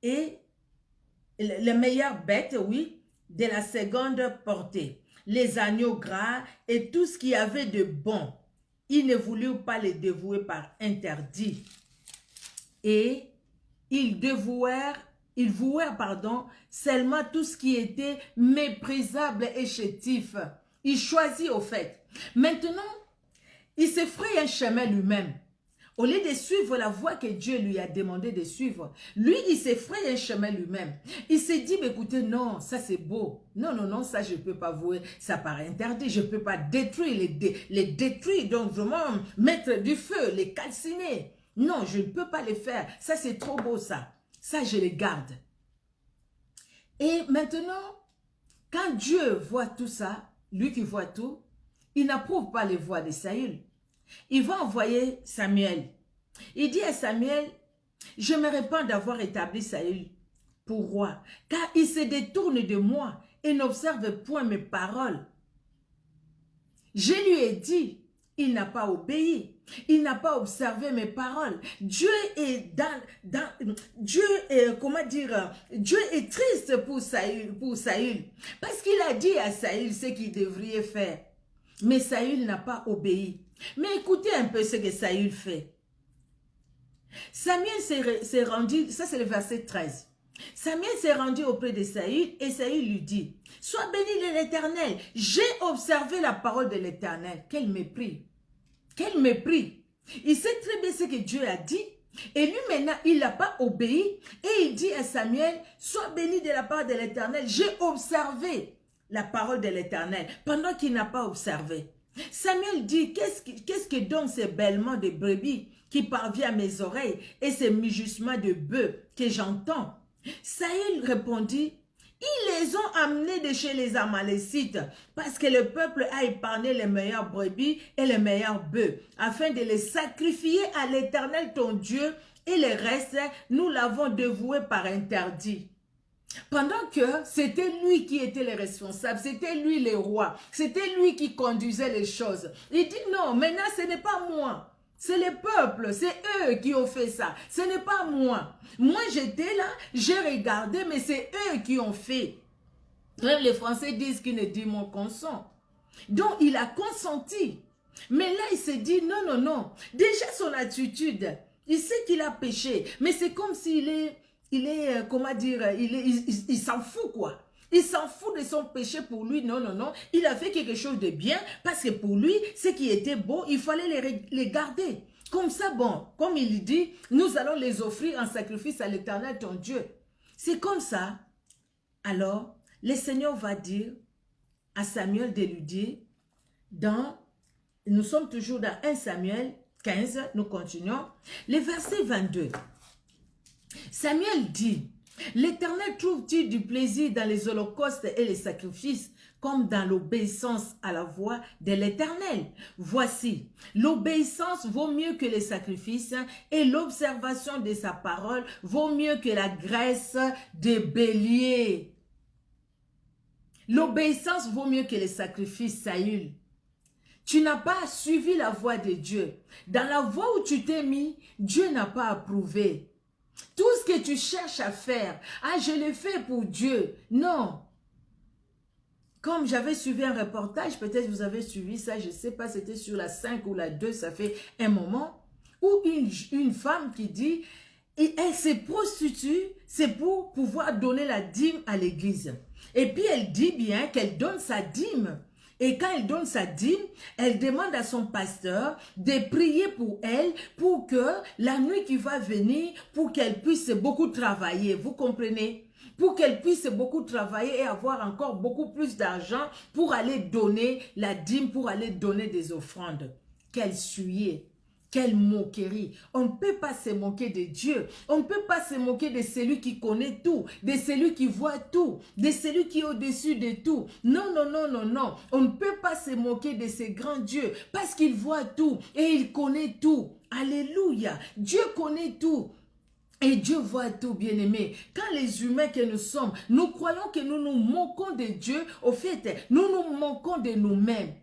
et les meilleures bêtes, oui, de la seconde portée, les agneaux gras et tout ce qu'il y avait de bon. Il ne voulut pas les dévouer par interdit. Et ils vouèrent, seulement tout ce qui était méprisable et chétif. Il choisit au fait. Maintenant, il se fraye un chemin lui-même. Au lieu de suivre la voie que Dieu lui a demandé de suivre, lui, il s'est frayé un chemin lui-même. Il s'est dit, mais écoutez, non, ça c'est beau. Non, non, non, ça je ne peux pas vouer, ça paraît interdit. Je ne peux pas détruire, les détruire, donc vraiment mettre du feu, les calciner. Non, je ne peux pas les faire. Ça c'est trop beau ça. Ça je les garde. Et maintenant, quand Dieu voit tout ça, lui qui voit tout, il n'approuve pas les voies de Saül. Il va envoyer Samuel. Il dit à Samuel, je me répands d'avoir établi Saül pour roi, car il se détourne de moi et n'observe point mes paroles. Je lui ai dit, il n'a pas obéi, il n'a pas observé mes paroles. Dieu est Dieu est triste pour Saül, parce qu'il a dit à Saül ce qu'il devrait faire. Mais Saül n'a pas obéi. Mais écoutez un peu ce que Saül fait. Samuel s'est rendu, ça c'est le verset 13. Samuel s'est rendu auprès de Saül et Saül lui dit, sois béni de l'Éternel, j'ai observé la parole de l'Éternel. Quel mépris! Quel mépris! Il sait très bien ce que Dieu a dit. Et lui maintenant, il n'a pas obéi. Et il dit à Samuel, sois béni de la part de l'Éternel. J'ai observé la parole de l'Éternel pendant qu'il n'a pas observé. Samuel dit, qu'est-ce que donc ces bêlements de brebis qui parvient à mes oreilles et ces mugissements de bœufs que j'entends? Saül répondit, ils les ont amenés de chez les Amalécites parce que le peuple a épargné les meilleures brebis et les meilleurs bœufs afin de les sacrifier à l'Éternel ton Dieu et le reste, nous l'avons dévoué par interdit. Pendant que c'était lui qui était le responsable, c'était lui le roi, c'était lui qui conduisait les choses. Il dit non, maintenant ce n'est pas moi. C'est le peuple, c'est eux qui ont fait ça. Ce n'est pas moi. Moi, j'étais là, j'ai regardé, mais c'est eux qui ont fait. Même les Français disent qu'ils ne disent mon consent. Donc, il a consenti. Mais là, il s'est dit, non, non, non. Déjà, son attitude, il sait qu'il a péché. Mais c'est comme s'il est, comment dire, il s'en fout, quoi. Il s'en fout de son péché pour lui. Non, non, non. Il a fait quelque chose de bien parce que pour lui, ce qui était beau, il fallait les garder. Comme ça, bon, comme il dit, nous allons les offrir en sacrifice à l'Éternel, ton Dieu. C'est comme ça. Alors, le Seigneur va dire à Samuel de lui dire, nous sommes toujours dans 1 Samuel 15, nous continuons, le verset 22. Samuel dit, l'Éternel trouve-t-il du plaisir dans les holocaustes et les sacrifices comme dans l'obéissance à la voix de l'Éternel? Voici, l'obéissance vaut mieux que les sacrifices et l'observation de sa parole vaut mieux que la graisse des béliers. L'obéissance vaut mieux que les sacrifices, Saül. Tu n'as pas suivi la voie de Dieu. Dans la voie où tu t'es mis, Dieu n'a pas approuvé. Tout ce que tu cherches à faire, ah, je l'ai fait pour Dieu. Non. Comme j'avais suivi un reportage, peut-être vous avez suivi ça, je ne sais pas, c'était sur la 5 ou la 2, ça fait un moment, où une femme qui dit, et elle se prostitue, c'est pour pouvoir donner la dîme à l'église. Et puis elle dit bien qu'elle donne sa dîme. Et quand elle donne sa dîme, elle demande à son pasteur de prier pour elle, pour que la nuit qui va venir, pour qu'elle puisse beaucoup travailler. Vous comprenez? Pour qu'elle puisse beaucoup travailler et avoir encore beaucoup plus d'argent pour aller donner la dîme, pour aller donner des offrandes. Quel suyer! Quelle moquerie! On ne peut pas se moquer de Dieu. On ne peut pas se moquer de celui qui connaît tout, de celui qui voit tout, de celui qui est au-dessus de tout. Non, non, non, non, non. On ne peut pas se moquer de ce grand Dieu parce qu'il voit tout et il connaît tout. Alléluia! Dieu connaît tout. Et Dieu voit tout, bien-aimé. Quand les humains que nous sommes, nous croyons que nous nous moquons de Dieu, au fait, nous nous moquons de nous-mêmes.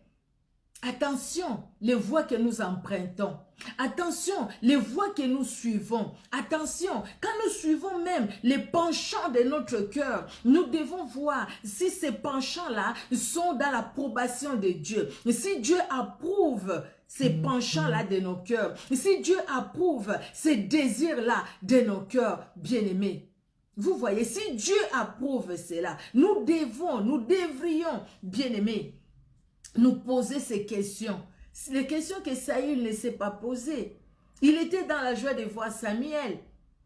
Attention, les voies que nous empruntons. Attention, les voies que nous suivons. Attention, quand nous suivons même les penchants de notre cœur, nous devons voir si ces penchants-là sont dans l'approbation de Dieu. Si Dieu approuve ces penchants-là de nos cœurs, si Dieu approuve ces désirs-là de nos cœurs, bien-aimés. Vous voyez, si Dieu approuve cela, nous devrions, bien-aimés, nous poser ces questions. Les questions que Saül ne s'est pas posées. Il était dans la joie de voir Samuel.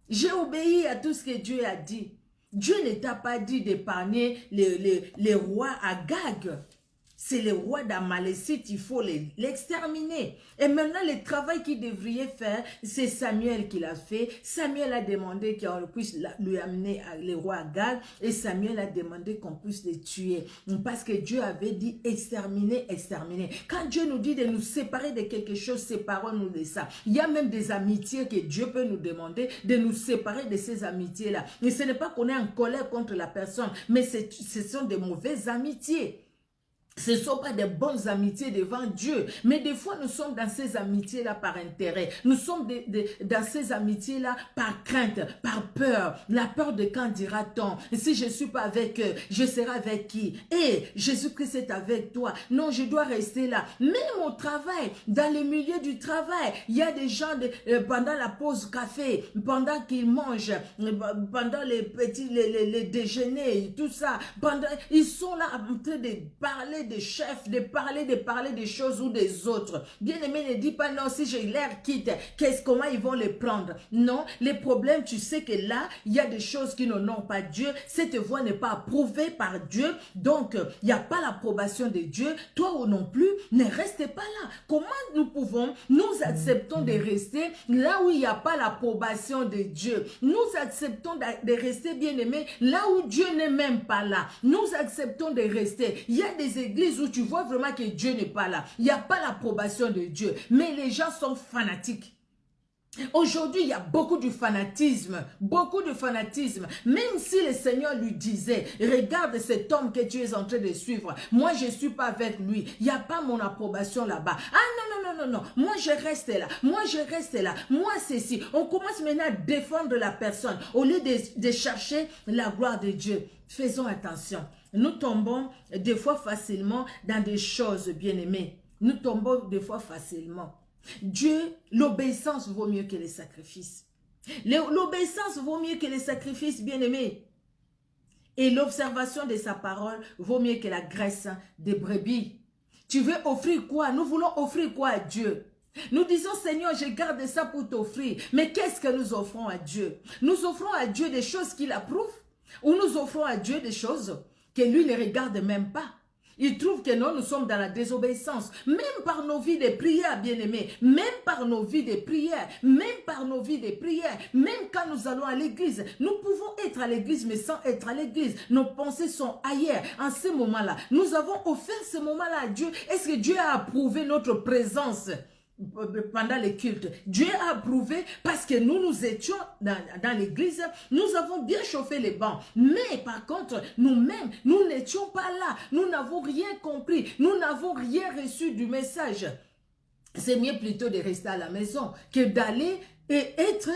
J'ai obéi à tout ce que Dieu a dit. Dieu ne t'a pas dit d'épargner les rois Agag. C'est les rois d'Amalécite, il faut l'exterminer. Et maintenant, le travail qu'il devrait faire, c'est Samuel qui l'a fait. Samuel a demandé qu'on puisse lui amener les rois Agag. Et Samuel a demandé qu'on puisse les tuer. Parce que Dieu avait dit exterminer, exterminer. Quand Dieu nous dit de nous séparer de quelque chose, séparons-nous de ça. Il y a même des amitiés que Dieu peut nous demander de nous séparer de ces amitiés-là. Mais ce n'est pas qu'on est en colère contre la personne, mais ce sont des mauvaises amitiés. Ce ne sont pas des bonnes amitiés devant Dieu. Mais des fois, nous sommes dans ces amitiés-là par intérêt. Nous sommes dans ces amitiés-là par crainte, par peur. La peur de quand dira-t-on? Si je ne suis pas avec eux, je serai avec qui? Et Jésus-Christ est avec toi. Non, je dois rester là. Même au travail, dans le milieu du travail, il y a des gens pendant la pause café, pendant qu'ils mangent, pendant les petits les déjeuners, tout ça, ils sont là en train de parler des chefs, de parler des choses ou des autres. Bien-aimé, ne dis pas non, si je les quitte, comment ils vont les prendre? Non, les problèmes, tu sais que là, il y a des choses qui n'honorent pas Dieu. Cette voie n'est pas approuvée par Dieu. Donc, il n'y a pas l'approbation de Dieu. Toi ou non plus, ne restez pas là. Comment nous acceptons de rester là où il n'y a pas l'approbation de Dieu? Nous acceptons de rester, bien-aimés, là où Dieu n'est même pas là. Nous acceptons de rester. Il y a des églises où tu vois vraiment que Dieu n'est pas là. Il n'y a pas l'approbation de Dieu. Mais les gens sont fanatiques. Aujourd'hui, il y a beaucoup de fanatisme, même si le Seigneur lui disait, regarde cet homme que tu es en train de suivre, moi je ne suis pas avec lui, il n'y a pas mon approbation là-bas. Ah non, moi je reste là, moi ceci. On commence maintenant à défendre la personne au lieu de chercher la gloire de Dieu. Faisons attention, nous tombons des fois facilement dans des choses, bien-aimés, nous tombons des fois facilement. Dieu, l'obéissance vaut mieux que les sacrifices. L'obéissance vaut mieux que les sacrifices, bien-aimés. Et l'observation de sa parole vaut mieux que la graisse des brebis. Tu veux offrir quoi? Nous voulons offrir quoi à Dieu? Nous disons, Seigneur, je garde ça pour t'offrir. Mais qu'est-ce que nous offrons à Dieu? Nous offrons à Dieu des choses qu'il approuve? Ou nous offrons à Dieu des choses que lui ne regarde même pas? Il trouve que non, nous sommes dans la désobéissance. Même par nos vies de prière, bien-aimés. Même par nos vies de prière. Même quand nous allons à l'église. Nous pouvons être à l'église, mais sans être à l'église. Nos pensées sont ailleurs. En ce moment-là, nous avons offert ce moment-là à Dieu. Est-ce que Dieu a approuvé notre présence pendant les cultes? Dieu a approuvé parce que nous étions dans l'église, nous avons bien chauffé les bancs, mais par contre nous-mêmes, nous n'étions pas là, nous n'avons rien compris, nous n'avons rien reçu du message. C'est mieux plutôt de rester à la maison que d'aller et être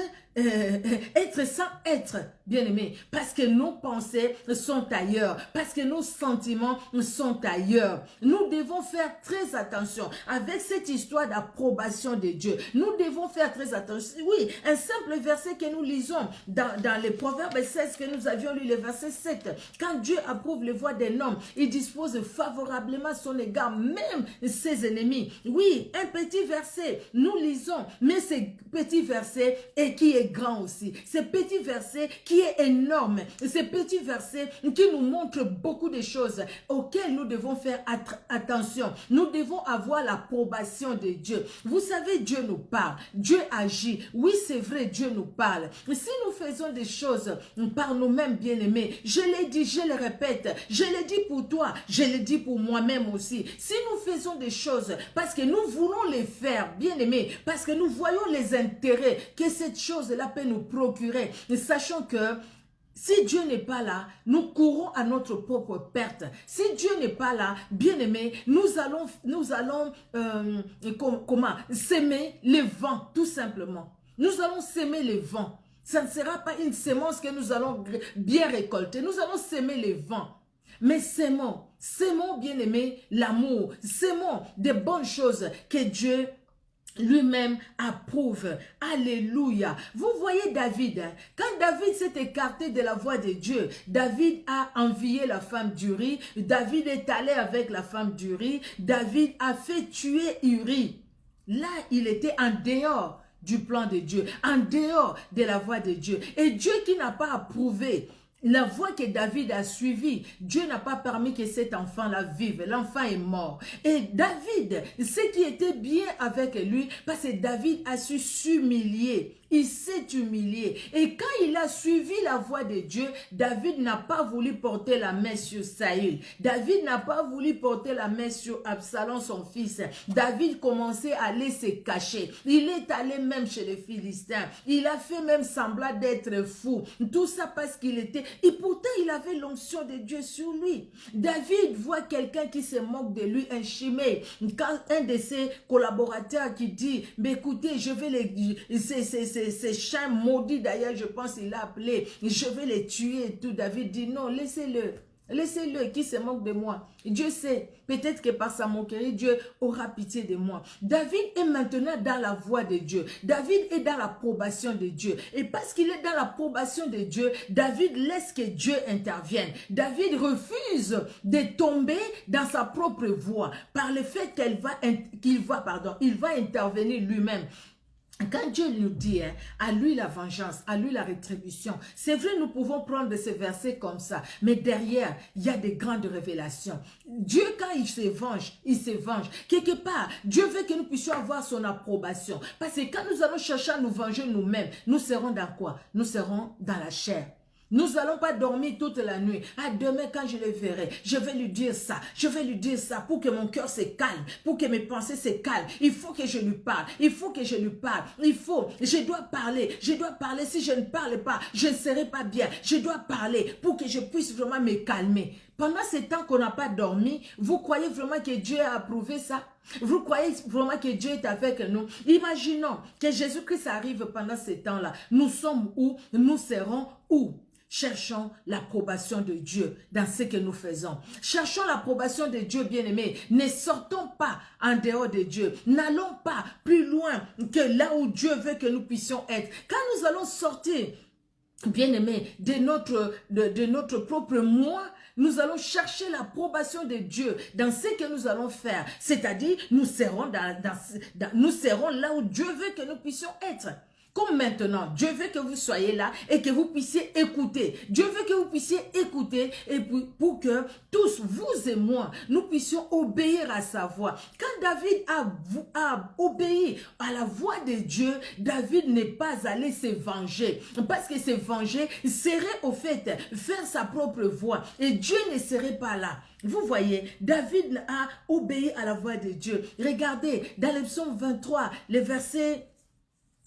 sans être, bien-aimé, parce que nos pensées sont ailleurs, parce que nos sentiments sont ailleurs. Nous devons faire très attention avec cette histoire d'approbation de Dieu. Nous devons faire très attention. Oui, un simple verset que nous lisons dans les Proverbes 16 que nous avions lu, le verset 7. Quand Dieu approuve les voies d'un homme, il dispose favorablement à son égard, même ses ennemis. Oui, un petit verset, nous lisons, mais ce petit verset et qui est grand aussi. Ce petit verset qui est énorme. Ce petit verset qui nous montre beaucoup de choses auxquelles nous devons faire attention. Nous devons avoir l'approbation de Dieu. Vous savez, Dieu nous parle. Dieu agit. Oui, c'est vrai, Dieu nous parle. Si nous faisons des choses par nous-mêmes, bien-aimés, je l'ai dit, je le répète, je l'ai dit pour toi, je l'ai dit pour moi-même aussi. Si nous faisons des choses parce que nous voulons les faire, bien-aimés, parce que nous voyons les intérêts que cette chose-là peut nous procurer, sachant que si Dieu n'est pas là, nous courons à notre propre perte. Si Dieu n'est pas là, bien-aimés, nous allons s'aimer les vents, tout simplement. Nous allons s'aimer les vents. Ça ne sera pas une sémence que nous allons bien récolter. Nous allons s'aimer les vents. Mais s'aimons, bien-aimés, l'amour. S'aimons des bonnes choses que Dieu lui-même approuve. Alléluia. Vous voyez David, quand David s'est écarté de la voie de Dieu, David a envié la femme d'Uri, David est allé avec la femme d'Uri, David a fait tuer Uri. Là, il était en dehors du plan de Dieu, en dehors de la voie de Dieu. Et Dieu qui n'a pas approuvé la voie que David a suivie, Dieu n'a pas permis que cet enfant-là vive. L'enfant est mort. Et David, ce qui était bien avec lui, parce que David a su s'humilier. Il s'est humilié. Et quand il a suivi la voie de Dieu, David n'a pas voulu porter la main sur Saül. David n'a pas voulu porter la main sur Absalom, son fils. David commençait à aller se cacher. Il est allé même chez les Philistins. Il a fait même semblant d'être fou. Tout ça parce qu'il était... Et pourtant, il avait l'onction de Dieu sur lui. David voit quelqu'un qui se moque de lui, un Shimei. Quand un de ses collaborateurs qui dit, mais écoutez, je vais les... Ces chiens maudits, d'ailleurs, je pense qu'il l'a appelé, je vais les tuer et tout. David dit non, laissez-le. Laissez-le qui se moque de moi. Dieu sait, peut-être que par sa moquerie, Dieu aura pitié de moi. David est maintenant dans la voie de Dieu. David est dans l'approbation de Dieu. Et parce qu'il est dans l'approbation de Dieu, David laisse que Dieu intervienne. David refuse de tomber dans sa propre voie par le fait qu'il va intervenir lui-même. Quand Dieu nous dit, à lui la vengeance, à lui la rétribution, c'est vrai, nous pouvons prendre ces versets comme ça, mais derrière, il y a des grandes révélations. Dieu, quand il se venge, il se venge. Quelque part, Dieu veut que nous puissions avoir son approbation. Parce que quand nous allons chercher à nous venger nous-mêmes, nous serons dans quoi? Nous serons dans la chair. Nous n'allons pas dormir toute la nuit. Ah, demain quand je le verrai, je vais lui dire ça. Je vais lui dire ça pour que mon cœur se calme, pour que mes pensées se calment. Il faut que je lui parle. Il faut que je lui parle. Je dois parler. Je dois parler. Si je ne parle pas, je ne serai pas bien. Je dois parler pour que je puisse vraiment me calmer. Pendant ce temps qu'on n'a pas dormi, vous croyez vraiment que Dieu a approuvé ça? Vous croyez vraiment que Dieu est avec nous? Imaginons que Jésus-Christ arrive pendant ce temps-là. Nous sommes où? Nous serons où? Cherchons l'approbation de Dieu dans ce que nous faisons. Cherchons l'approbation de Dieu, bien-aimés. Ne sortons pas en dehors de Dieu. N'allons pas plus loin que là où Dieu veut que nous puissions être. Quand nous allons sortir, bien-aimés, de notre propre moi, nous allons chercher l'approbation de Dieu dans ce que nous allons faire. C'est-à-dire, nous serons là où Dieu veut que nous puissions être. Comme maintenant, Dieu veut que vous soyez là et que vous puissiez écouter. Dieu veut que vous puissiez écouter et pour que tous, vous et moi, nous puissions obéir à sa voix. Quand David a obéi à la voix de Dieu, David n'est pas allé se venger. Parce que se venger serait au fait faire sa propre voix et Dieu ne serait pas là. Vous voyez, David a obéi à la voix de Dieu. Regardez, dans le psaume 23,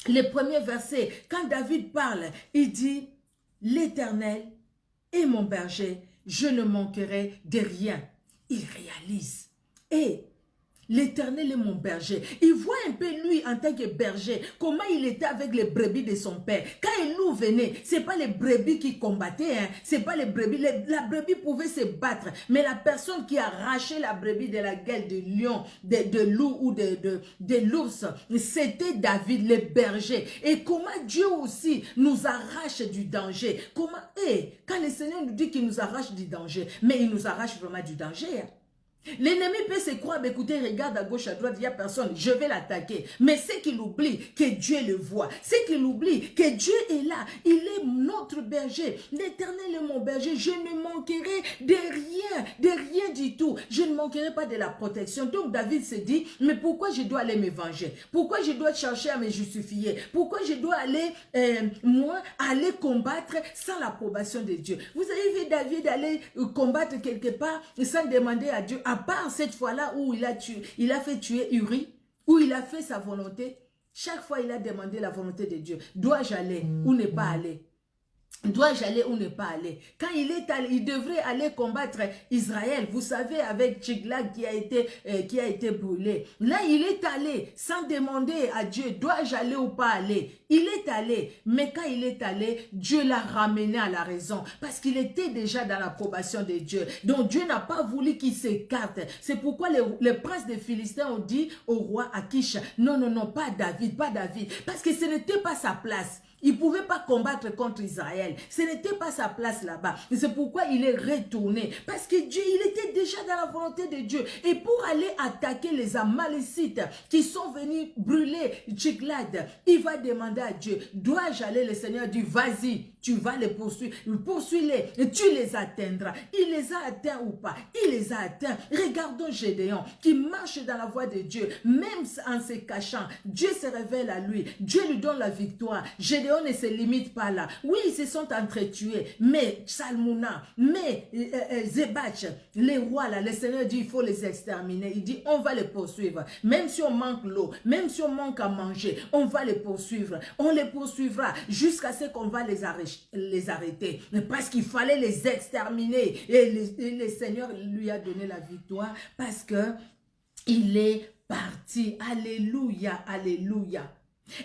le premier verset, quand David parle, il dit, l'Éternel est mon berger, je ne manquerai de rien. Il réalise. Et l'Éternel est mon berger. Il voit un peu lui en tant que berger, comment il était avec les brebis de son père. Quand il loup venait, ce n'est pas les brebis qui combattaient, c'est pas les brebis. La brebis pouvait se battre, mais la personne qui arrachait la brebis de la gueule de lion, de loup ou de l'ours, c'était David, le berger. Et comment Dieu aussi nous arrache du danger. Quand le Seigneur nous dit qu'il nous arrache du danger, mais il nous arrache vraiment du danger. L'ennemi peut se croire, écoutez, regarde à gauche, à droite, il n'y a personne, je vais l'attaquer. Mais c'est qu'il oublie que Dieu le voit. C'est qu'il oublie que Dieu est là. Il est notre berger. L'Éternel est mon berger. Je ne manquerai de rien du tout. Je ne manquerai pas de la protection. Donc David se dit, mais pourquoi je dois aller me venger? Pourquoi je dois chercher à me justifier? Pourquoi je dois aller, aller combattre sans l'approbation de Dieu? Vous avez vu David aller combattre quelque part sans demander à Dieu, à part cette fois-là où il a fait tuer Uri, où il a fait sa volonté. Chaque fois, il a demandé la volonté de Dieu. Dois-je aller ou ne pas aller? Dois-je aller ou ne pas aller? Quand il est allé, il devrait aller combattre Israël. Vous savez, avec Tchiglag qui a été brûlé. Là, il est allé sans demander à Dieu, dois-je aller ou pas aller? Il est allé. Mais quand il est allé, Dieu l'a ramené à la raison. Parce qu'il était déjà dans l'approbation de Dieu. Donc, Dieu n'a pas voulu qu'il s'écarte. C'est pourquoi les princes des Philistins ont dit au roi Akish, non, non, non, pas David, pas David. Parce que ce n'était pas sa place. Il ne pouvait pas combattre contre Israël. Ce n'était pas sa place là-bas. C'est pourquoi il est retourné. Parce que Dieu, il était déjà dans la volonté de Dieu. Et pour aller attaquer les Amalécites qui sont venus brûler Tchiklad, il va demander à Dieu, dois-je aller? Le Seigneur dit, vas-y, tu vas les poursuivre. Poursuis-les, tu les atteindras. Il les a atteints ou pas? Il les a atteints. Regardons Gédéon qui marche dans la voie de Dieu. Même en se cachant, Dieu se révèle à lui. Dieu lui donne la victoire. Gédéon ne se limite pas là. Oui, ils se sont entretués, mais Salmouna, mais Zebach, les rois là, le Seigneur dit il faut les exterminer. Il dit on va les poursuivre. Même si on manque l'eau, même si on manque à manger, on va les poursuivre. On les poursuivra jusqu'à ce qu'on va les arrêter. Parce qu'il fallait les exterminer. Et le Seigneur lui a donné la victoire parce que il est parti. Alléluia, alléluia.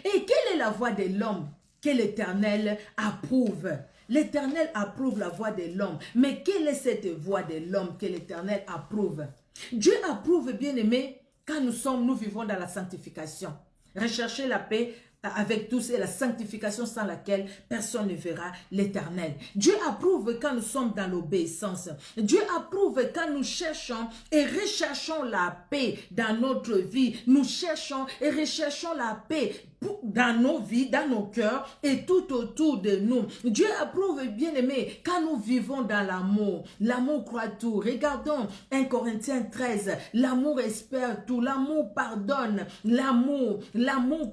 Et quelle est la voix de l'homme que l'Éternel approuve? L'Éternel approuve la voie de l'homme. Mais quelle est cette voie de l'homme que l'Éternel approuve? Dieu approuve, bien-aimé, quand nous vivons dans la sanctification. Rechercher la paix avec tous et la sanctification sans laquelle personne ne verra l'Éternel. Dieu approuve quand nous sommes dans l'obéissance. Dieu approuve quand nous cherchons et recherchons la paix dans notre vie. Nous cherchons et recherchons la paix dans nos vies, dans nos cœurs et tout autour de nous. Dieu approuve, bien-aimé, quand nous vivons dans l'amour. L'amour croit tout. Regardons 1 Corinthiens 13. L'amour espère tout. L'amour pardonne. L'amour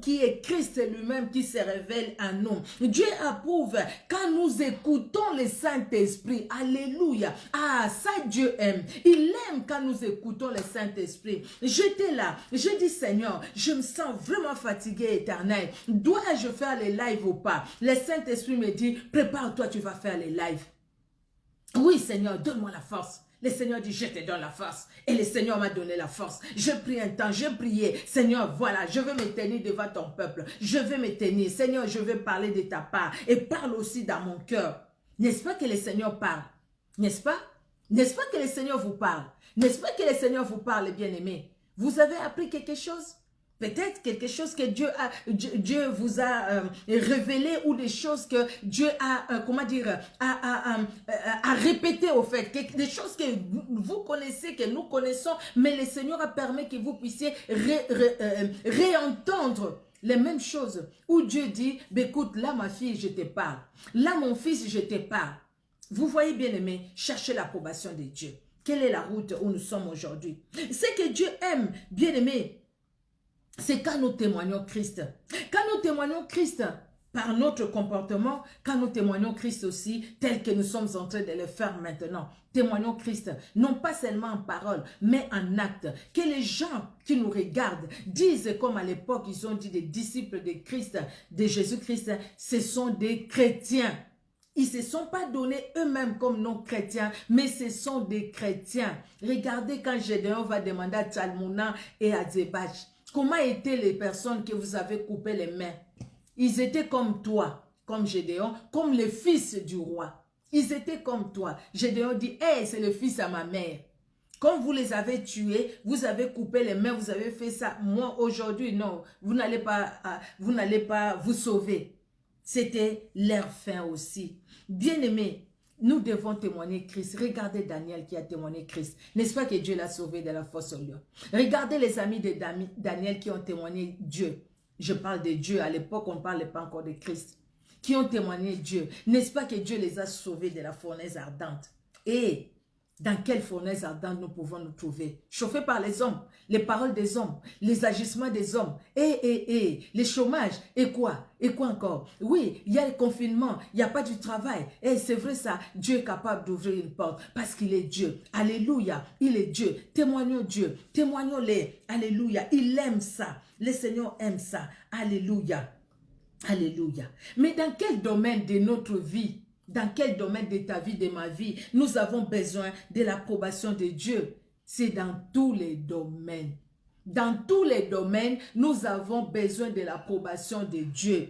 qui est Christ lui-même qui se révèle à nous. Dieu approuve quand nous écoutons le Saint-Esprit. Alléluia. Ah, ça Dieu aime. Il aime quand nous écoutons le Saint-Esprit. J'étais là. J'ai dit, Seigneur, je me sens vraiment fatigué, éternel. Dois-je faire les lives ou pas? Le Saint-Esprit me dit, prépare-toi, tu vas faire les lives. Oui, Seigneur, donne-moi la force. Le Seigneur dit, je te donne la force. Et le Seigneur m'a donné la force. Je prie un temps, je priais. Seigneur, voilà, je veux me tenir devant ton peuple. Je veux me tenir. Seigneur, je veux parler de ta part. Et parle aussi dans mon cœur. N'est-ce pas que le Seigneur parle? N'est-ce pas? N'est-ce pas que le Seigneur vous parle? N'est-ce pas que le Seigneur vous parle, bien-aimé? Vous avez appris quelque chose? Peut-être quelque chose que Dieu vous a révélé ou des choses que Dieu a, comment dire, a répété au fait. Des choses que vous connaissez, que nous connaissons, mais le Seigneur a permis que vous puissiez réentendre les mêmes choses. Où Dieu dit, écoute, là ma fille, je te parle. Là mon fils, je te parle. Vous voyez bien aimé, cherchez l'approbation de Dieu. Quelle est la route où nous sommes aujourd'hui? Ce que Dieu aime, bien aimé, c'est quand nous témoignons Christ. Quand nous témoignons Christ par notre comportement, quand nous témoignons Christ aussi, tel que nous sommes en train de le faire maintenant. Témoignons Christ, non pas seulement en parole, mais en acte. Que les gens qui nous regardent disent, comme à l'époque, ils ont dit des disciples de Christ, de Jésus-Christ, ce sont des chrétiens. Ils ne se sont pas donnés eux-mêmes comme non-chrétiens, mais ce sont des chrétiens. Regardez quand Gédéon va demander à Tsalmouna et à Zébach, comment étaient les personnes que vous avez coupé les mains? Ils étaient comme toi, comme Gédéon, comme le fils du roi. Ils étaient comme toi. Gédéon dit, hey, c'est le fils à ma mère. Quand vous les avez tués, vous avez coupé les mains, vous avez fait ça. Moi, aujourd'hui, non, vous n'allez pas vous sauver. C'était leur fin aussi. Bien-aimés, nous devons témoigner Christ. Regardez Daniel qui a témoigné Christ. N'est-ce pas que Dieu l'a sauvé de la fosse au lion? Regardez les amis de Daniel qui ont témoigné Dieu. Je parle de Dieu. À l'époque, on ne parlait pas encore de Christ. Qui ont témoigné Dieu. N'est-ce pas que Dieu les a sauvés de la fournaise ardente? Et dans quelle fournaise ardente nous pouvons nous trouver? Chauffés par les hommes, les paroles des hommes, les agissements des hommes, les chômages, et quoi encore? Oui, il y a le confinement, il n'y a pas du travail. Et c'est vrai ça, Dieu est capable d'ouvrir une porte parce qu'il est Dieu. Alléluia, il est Dieu. Témoignons Dieu, témoignons-les. Alléluia, il aime ça. Le Seigneur aime ça. Alléluia, alléluia. Mais dans quel domaine de notre vie, dans quel domaine de ta vie, de ma vie, nous avons besoin de l'approbation de Dieu? C'est dans tous les domaines. Dans tous les domaines, nous avons besoin de l'approbation de Dieu.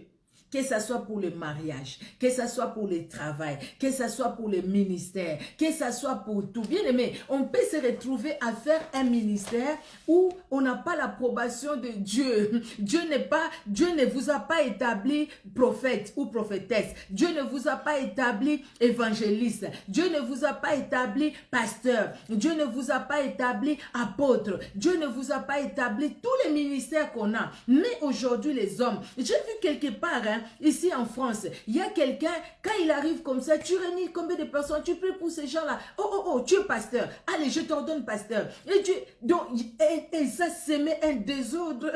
Que ce soit pour le mariage, que ce soit pour le travail, que ce soit pour le ministère, que ce soit pour tout. Bien aimé, on peut se retrouver à faire un ministère où on n'a pas l'approbation de Dieu. Dieu ne vous a pas établi prophète ou prophétesse. Dieu ne vous a pas établi évangéliste. Dieu ne vous a pas établi pasteur. Dieu ne vous a pas établi apôtre. Dieu ne vous a pas établi tous les ministères qu'on a. Mais aujourd'hui, les hommes, j'ai vu quelque part, ici en France, il y a quelqu'un, quand il arrive comme ça, tu réunis combien de personnes, tu pries pour ces gens-là. Oh, tu es pasteur. Allez, je t'ordonne pasteur. Et ça s'aimait un désordre.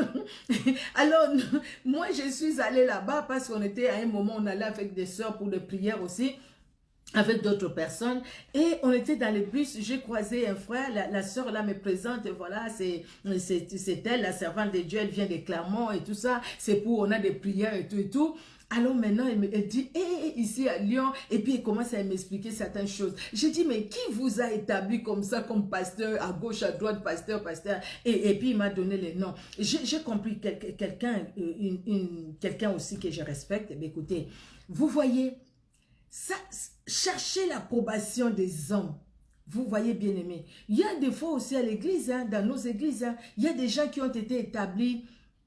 Alors, moi, je suis allée là-bas parce qu'on était à un moment, on allait avec des sœurs pour des prières aussi, avec d'autres personnes, et on était dans le bus, j'ai croisé un frère, la sœur là me présente, et voilà, c'est elle, la servante de Dieu, elle vient de Clermont et tout ça, c'est pour, on a des prières et tout. Alors maintenant, elle dit, ici à Lyon, et puis elle commence à m'expliquer certaines choses. J'ai dit, mais qui vous a établi comme ça, comme pasteur, à gauche, à droite, pasteur, et puis il m'a donné les noms. J'ai compris quelqu'un aussi que je respecte. Mais écoutez, vous voyez, Ça, cherchez l'approbation des hommes. Vous voyez, bien aimé. Il y a des fois aussi à l'église, hein, dans nos églises, hein, il y a des gens qui ont été établis,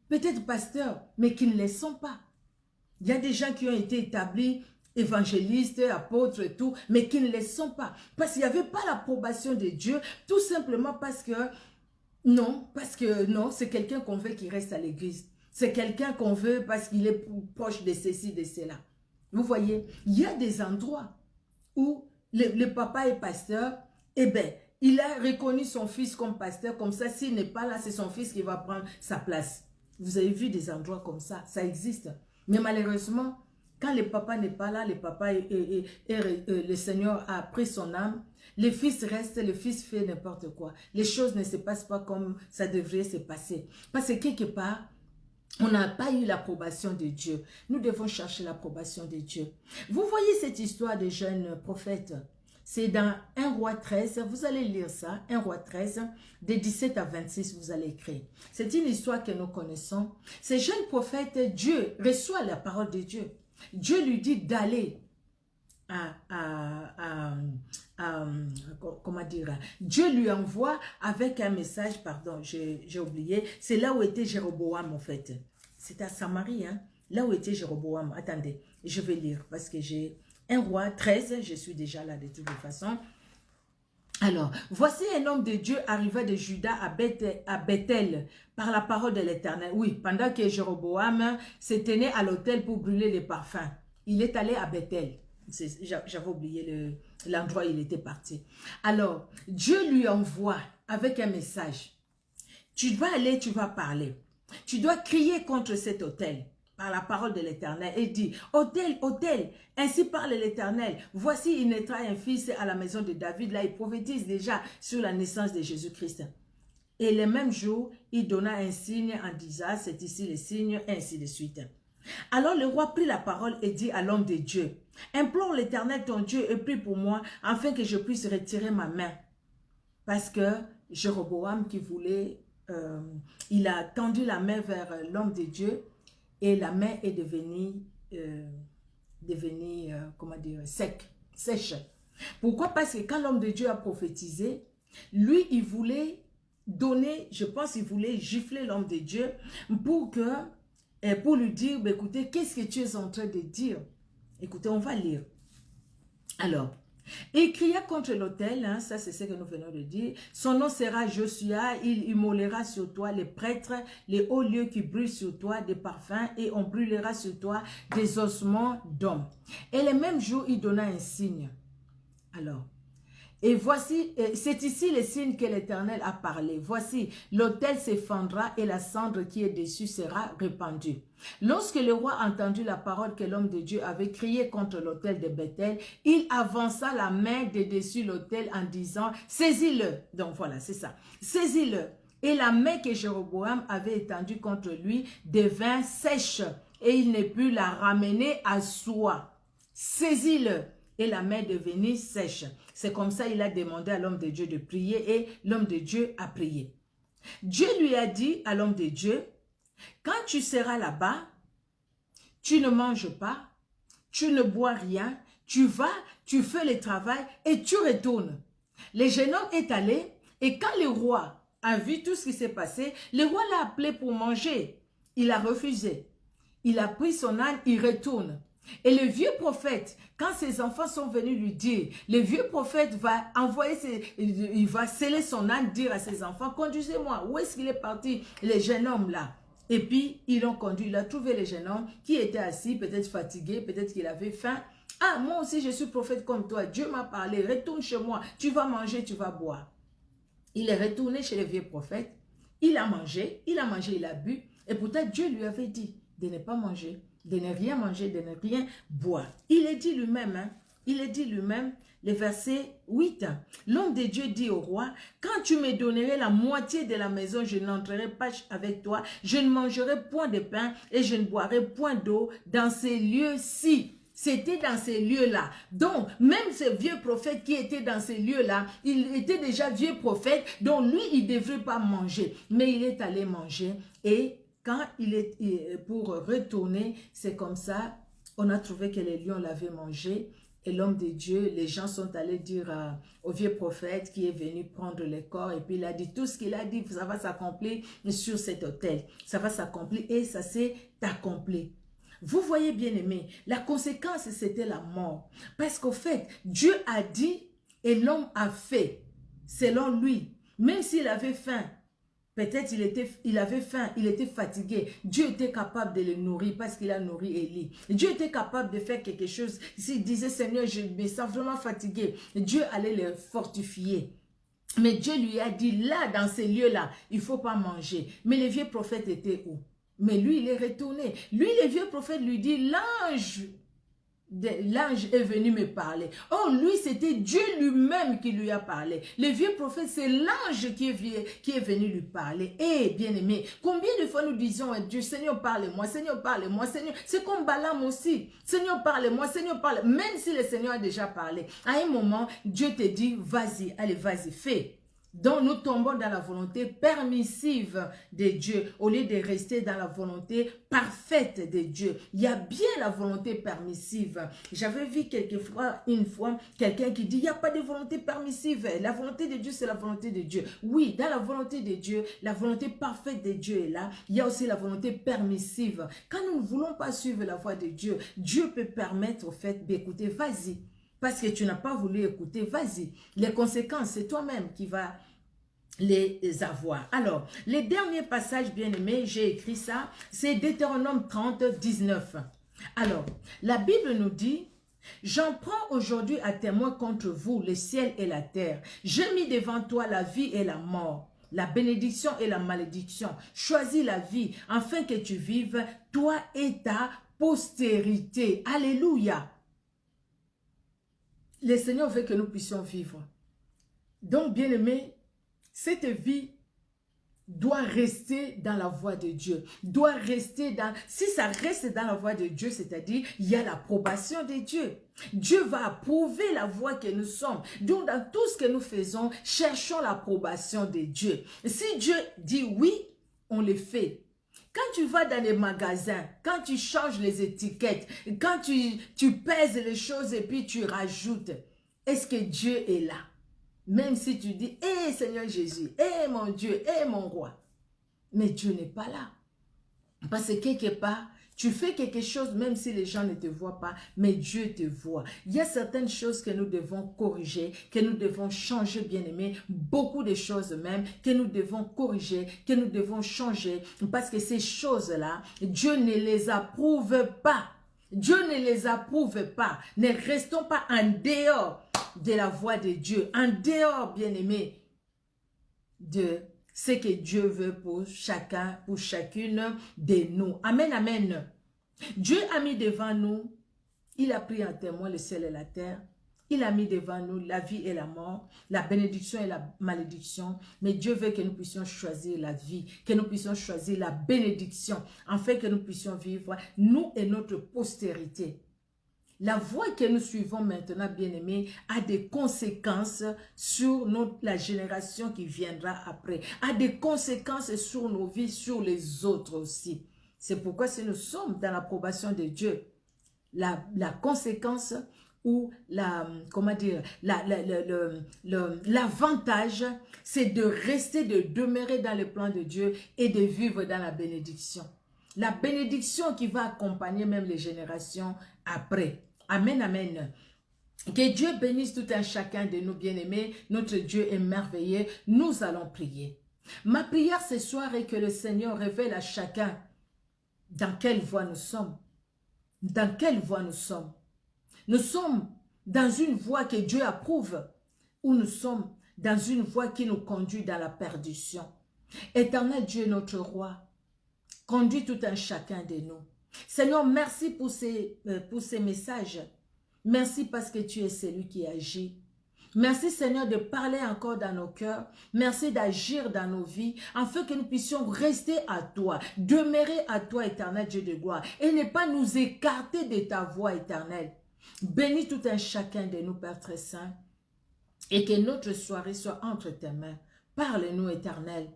peut-être pasteurs, mais qui ne les sont pas. Il y a des gens qui ont été établis évangélistes, apôtres et tout, mais qui ne les sont pas. Parce qu'il n'y avait pas l'approbation de Dieu, tout simplement parce que, non, c'est quelqu'un qu'on veut qui reste à l'église. C'est quelqu'un qu'on veut parce qu'il est proche de ceci, de cela. Vous voyez, il y a des endroits où le papa est pasteur, eh bien, il a reconnu son fils comme pasteur, comme ça, s'il n'est pas là, c'est son fils qui va prendre sa place. Vous avez vu des endroits comme ça existe. Mais malheureusement, quand le papa n'est pas là, le Seigneur a pris son âme, le fils reste, le fils fait n'importe quoi. Les choses ne se passent pas comme ça devrait se passer. Parce que quelque part, on n'a pas eu l'approbation de Dieu. Nous devons chercher l'approbation de Dieu. Vous voyez cette histoire des jeunes prophètes. C'est dans 1 Roi 13, vous allez lire ça, 1 Roi 13, de 17 à 26, vous allez écrire. C'est une histoire que nous connaissons. Ces jeunes prophètes, Dieu reçoit la parole de Dieu. Dieu lui dit d'aller comment dire, Dieu lui envoie avec un message, pardon, j'ai oublié, c'est là où était Jéroboam en fait. C'est à Samarie, hein, là où était Jéroboam. Attendez, je vais lire parce que j'ai 1 Roi 13, je suis déjà là de toute façon. Alors, voici un homme de Dieu arriva de Juda à Bethel par la parole de l'Éternel. Oui, pendant que Jéroboam se tenait à l'autel pour brûler les parfums, il est allé à Bethel. J'avais oublié l'endroit où il était parti. Alors, Dieu lui envoie avec un message. Tu dois aller, tu vas parler. Tu dois crier contre cet autel par la parole de l'Éternel et dit, autel, autel, ainsi parle l'Éternel. Voici, il naîtra un fils à la maison de David. Là, il prophétise déjà sur la naissance de Jésus-Christ. Et le même jour, il donna un signe en disant, c'est ici le signe, et ainsi de suite. Alors le roi prit la parole et dit à l'homme de Dieu, implore l'Éternel ton Dieu et prie pour moi, afin que je puisse retirer ma main. Parce que Jéroboam qui voulait, il a tendu la main vers l'homme de Dieu, et la main est devenue, comment dire, sèche. Pourquoi? Parce que quand l'homme de Dieu a prophétisé, lui, il voulait donner, je pense, il voulait gifler l'homme de Dieu pour lui dire, bah, écoutez, qu'est-ce que tu es en train de dire? Écoutez, on va lire. Alors, il cria contre l'autel, hein, ça c'est ce que nous venons de dire. Son nom sera Josia, il immolera sur toi les prêtres, les hauts lieux qui brûlent sur toi des parfums, et on brûlera sur toi des ossements d'hommes. Et le même jour, il donna un signe. Alors, et voici, c'est ici le signe que l'Éternel a parlé. Voici, l'autel s'effondra et la cendre qui est dessus sera répandue. Lorsque le roi entendit la parole que l'homme de Dieu avait crié contre l'autel de Bethel, il avança la main de dessus l'autel en disant, saisis-le. Donc voilà, c'est ça. Saisis-le. Et la main que Jéroboam avait étendue contre lui devint sèche et il ne put la ramener à soi. Saisis-le. Et la main devenue sèche. C'est comme ça il a demandé à l'homme de Dieu de prier et l'homme de Dieu a prié. Dieu lui a dit à l'homme de Dieu, quand tu seras là-bas, tu ne manges pas, tu ne bois rien, tu vas, tu fais le travail et tu retournes. Le jeune homme est allé et quand le roi a vu tout ce qui s'est passé, le roi l'a appelé pour manger. Il a refusé. Il a pris son âne, il retourne. Et le vieux prophète, quand ses enfants sont venus lui dire, le vieux prophète va envoyer, il va sceller son âne, dire à ses enfants, conduisez-moi, où est-ce qu'il est parti, le jeune homme là? Et puis, ils l'ont conduit, il a trouvé le jeune homme qui était assis, peut-être fatigué, peut-être qu'il avait faim. Ah, moi aussi je suis prophète comme toi, Dieu m'a parlé, retourne chez moi, tu vas manger, tu vas boire. Il est retourné chez le vieux prophète, il a mangé, il a bu, et pourtant Dieu lui avait dit de ne pas manger, de ne rien manger, de ne rien boire. Il est dit lui-même, hein, le verset 8. L'homme de Dieu dit au roi, quand tu me donnerais la moitié de la maison, je n'entrerai pas avec toi, je ne mangerai point de pain et je ne boirai point d'eau dans ces lieux-ci. C'était dans ces lieux-là. Donc, même ce vieux prophète qui était dans ces lieux-là, il était déjà vieux prophète, donc lui, il ne devrait pas manger. Mais il est allé manger et quand il est pour retourner, c'est comme ça, on a trouvé que les lions l'avaient mangé Et l'homme de Dieu, les gens sont allés dire au vieux prophète qui est venu prendre les corps. Et puis il a dit, tout ce qu'il a dit, ça va s'accomplir sur cet autel. Ça va s'accomplir et ça s'est accompli. Vous voyez bien aimé, la conséquence c'était la mort. Parce qu'au fait, Dieu a dit et l'homme a fait selon lui. Même s'il avait faim, peut-être il avait faim, il était fatigué. Dieu était capable de le nourrir parce qu'il a nourri Élie. Dieu était capable de faire quelque chose. S'il disait, Seigneur, je me sens vraiment fatigué, Dieu allait le fortifier. Mais Dieu lui a dit, là, dans ces lieux-là, il ne faut pas manger. Mais les vieux prophètes étaient où? Mais lui, il est retourné. Lui, les vieux prophètes lui dit, l'ange est venu me parler. Oh, lui, c'était Dieu lui-même qui lui a parlé. Les vieux prophètes, c'est l'ange qui est venu lui parler. Eh, bien-aimé, combien de fois nous disons à Dieu, Seigneur, parle-moi, Seigneur, parle-moi, Seigneur. C'est comme Balaam aussi. Seigneur, parle-moi, Seigneur, parle. Même si le Seigneur a déjà parlé, à un moment, Dieu te dit, vas-y, allez, vas-y, fais. Donc nous tombons dans la volonté permissive de Dieu au lieu de rester dans la volonté parfaite de Dieu. Il y a bien la volonté permissive. J'avais vu une fois quelqu'un qui dit il n'y a pas de volonté permissive. La volonté de Dieu c'est la volonté de Dieu. Oui, dans la volonté de Dieu, la volonté parfaite de Dieu est là. Il y a aussi la volonté permissive. Quand nous ne voulons pas suivre la voie de Dieu, Dieu peut permettre au fait d'écouter, vas-y. Parce que tu n'as pas voulu écouter, vas-y. Les conséquences, c'est toi-même qui vas les avoir. Alors, les derniers passages, bien aimés, j'ai écrit ça, c'est Deutéronome 30, 19. Alors, la Bible nous dit, « J'en prends aujourd'hui à témoin contre vous, le ciel et la terre. J'ai mis devant toi la vie et la mort, la bénédiction et la malédiction. Choisis la vie, afin que tu vives, toi et ta postérité. » Alléluia. Le Seigneur veut que nous puissions vivre. Donc, bien-aimés, cette vie doit rester dans la voie de Dieu. Doit rester dans... Si ça reste dans la voie de Dieu, c'est-à-dire, il y a l'approbation de Dieu. Dieu va approuver la voie que nous sommes. Donc, dans tout ce que nous faisons, cherchons l'approbation de Dieu. Si Dieu dit oui, on le fait. Quand tu vas dans les magasins, quand tu changes les étiquettes, quand tu pèses les choses et puis tu rajoutes, est-ce que Dieu est là? Même si tu dis, « Eh Seigneur Jésus, eh mon Dieu, eh mon roi », mais Dieu n'est pas là. Parce que quelque part, tu fais quelque chose même si les gens ne te voient pas, mais Dieu te voit. Il y a certaines choses que nous devons corriger, que nous devons changer, bien-aimés. Beaucoup de choses même que nous devons corriger, que nous devons changer. Parce que ces choses-là, Dieu ne les approuve pas. Dieu ne les approuve pas. Ne restons pas en dehors de la voie de Dieu, en dehors, bien-aimés, de ce que Dieu veut pour chacun, pour chacune de nous. Amen, amen. Dieu a mis devant nous, il a pris en témoin le ciel et la terre. Il a mis devant nous la vie et la mort, la bénédiction et la malédiction. Mais Dieu veut que nous puissions choisir la vie, que nous puissions choisir la bénédiction, afin que nous puissions vivre, nous et notre postérité. La voie que nous suivons maintenant, bien-aimés, a des conséquences sur la génération qui viendra après, a des conséquences sur nos vies, sur les autres aussi. C'est pourquoi si nous sommes dans l'approbation de Dieu, la conséquence ou l'avantage, c'est de rester, de demeurer dans le plan de Dieu et de vivre dans la bénédiction. La bénédiction qui va accompagner même les générations après. Amen, amen. Que Dieu bénisse tout un chacun de nous, bien-aimés. Notre Dieu est merveilleux. Nous allons prier. Ma prière ce soir est que le Seigneur révèle à chacun dans quelle voie nous sommes. Dans quelle voie nous sommes. Nous sommes dans une voie que Dieu approuve ou nous sommes dans une voie qui nous conduit dans la perdition. Éternel Dieu, notre roi, conduis tout un chacun de nous. Seigneur, merci pour ces messages. Merci parce que tu es celui qui agit. Merci Seigneur de parler encore dans nos cœurs. Merci d'agir dans nos vies afin que nous puissions rester à toi, demeurer à toi, éternel Dieu de gloire, et ne pas nous écarter de ta voix éternelle. Bénis tout un chacun de nous, Père très saint, et que notre soirée soit entre tes mains. Parle-nous, éternel.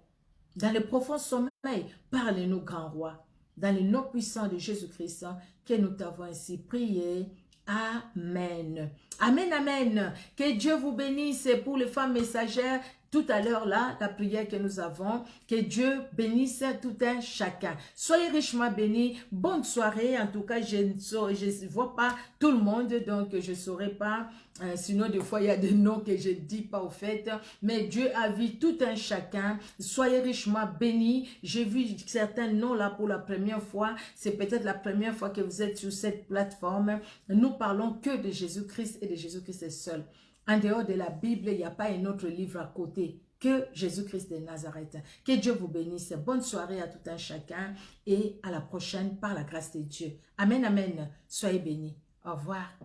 Dans le profond sommeil, parle-nous, grand roi. Dans le nom puissant de Jésus-Christ, que nous t'avons ainsi prié. Amen. Amen, amen. Que Dieu vous bénisse pour les femmes messagères. Tout à l'heure là, la prière que nous avons, que Dieu bénisse tout un chacun. Soyez richement bénis. Bonne soirée. En tout cas, je ne vois pas tout le monde, donc je ne saurais pas. Sinon, des fois, il y a des noms que je ne dis pas au fait. Mais Dieu a vu tout un chacun. Soyez richement bénis. J'ai vu certains noms là pour la première fois. C'est peut-être la première fois que vous êtes sur cette plateforme. Nous parlons que de Jésus-Christ et de Jésus-Christ seul. En dehors de la Bible, il n'y a pas un autre livre à côté que Jésus-Christ de Nazareth. Que Dieu vous bénisse. Bonne soirée à tout un chacun et à la prochaine par la grâce de Dieu. Amen, amen. Soyez bénis. Au revoir.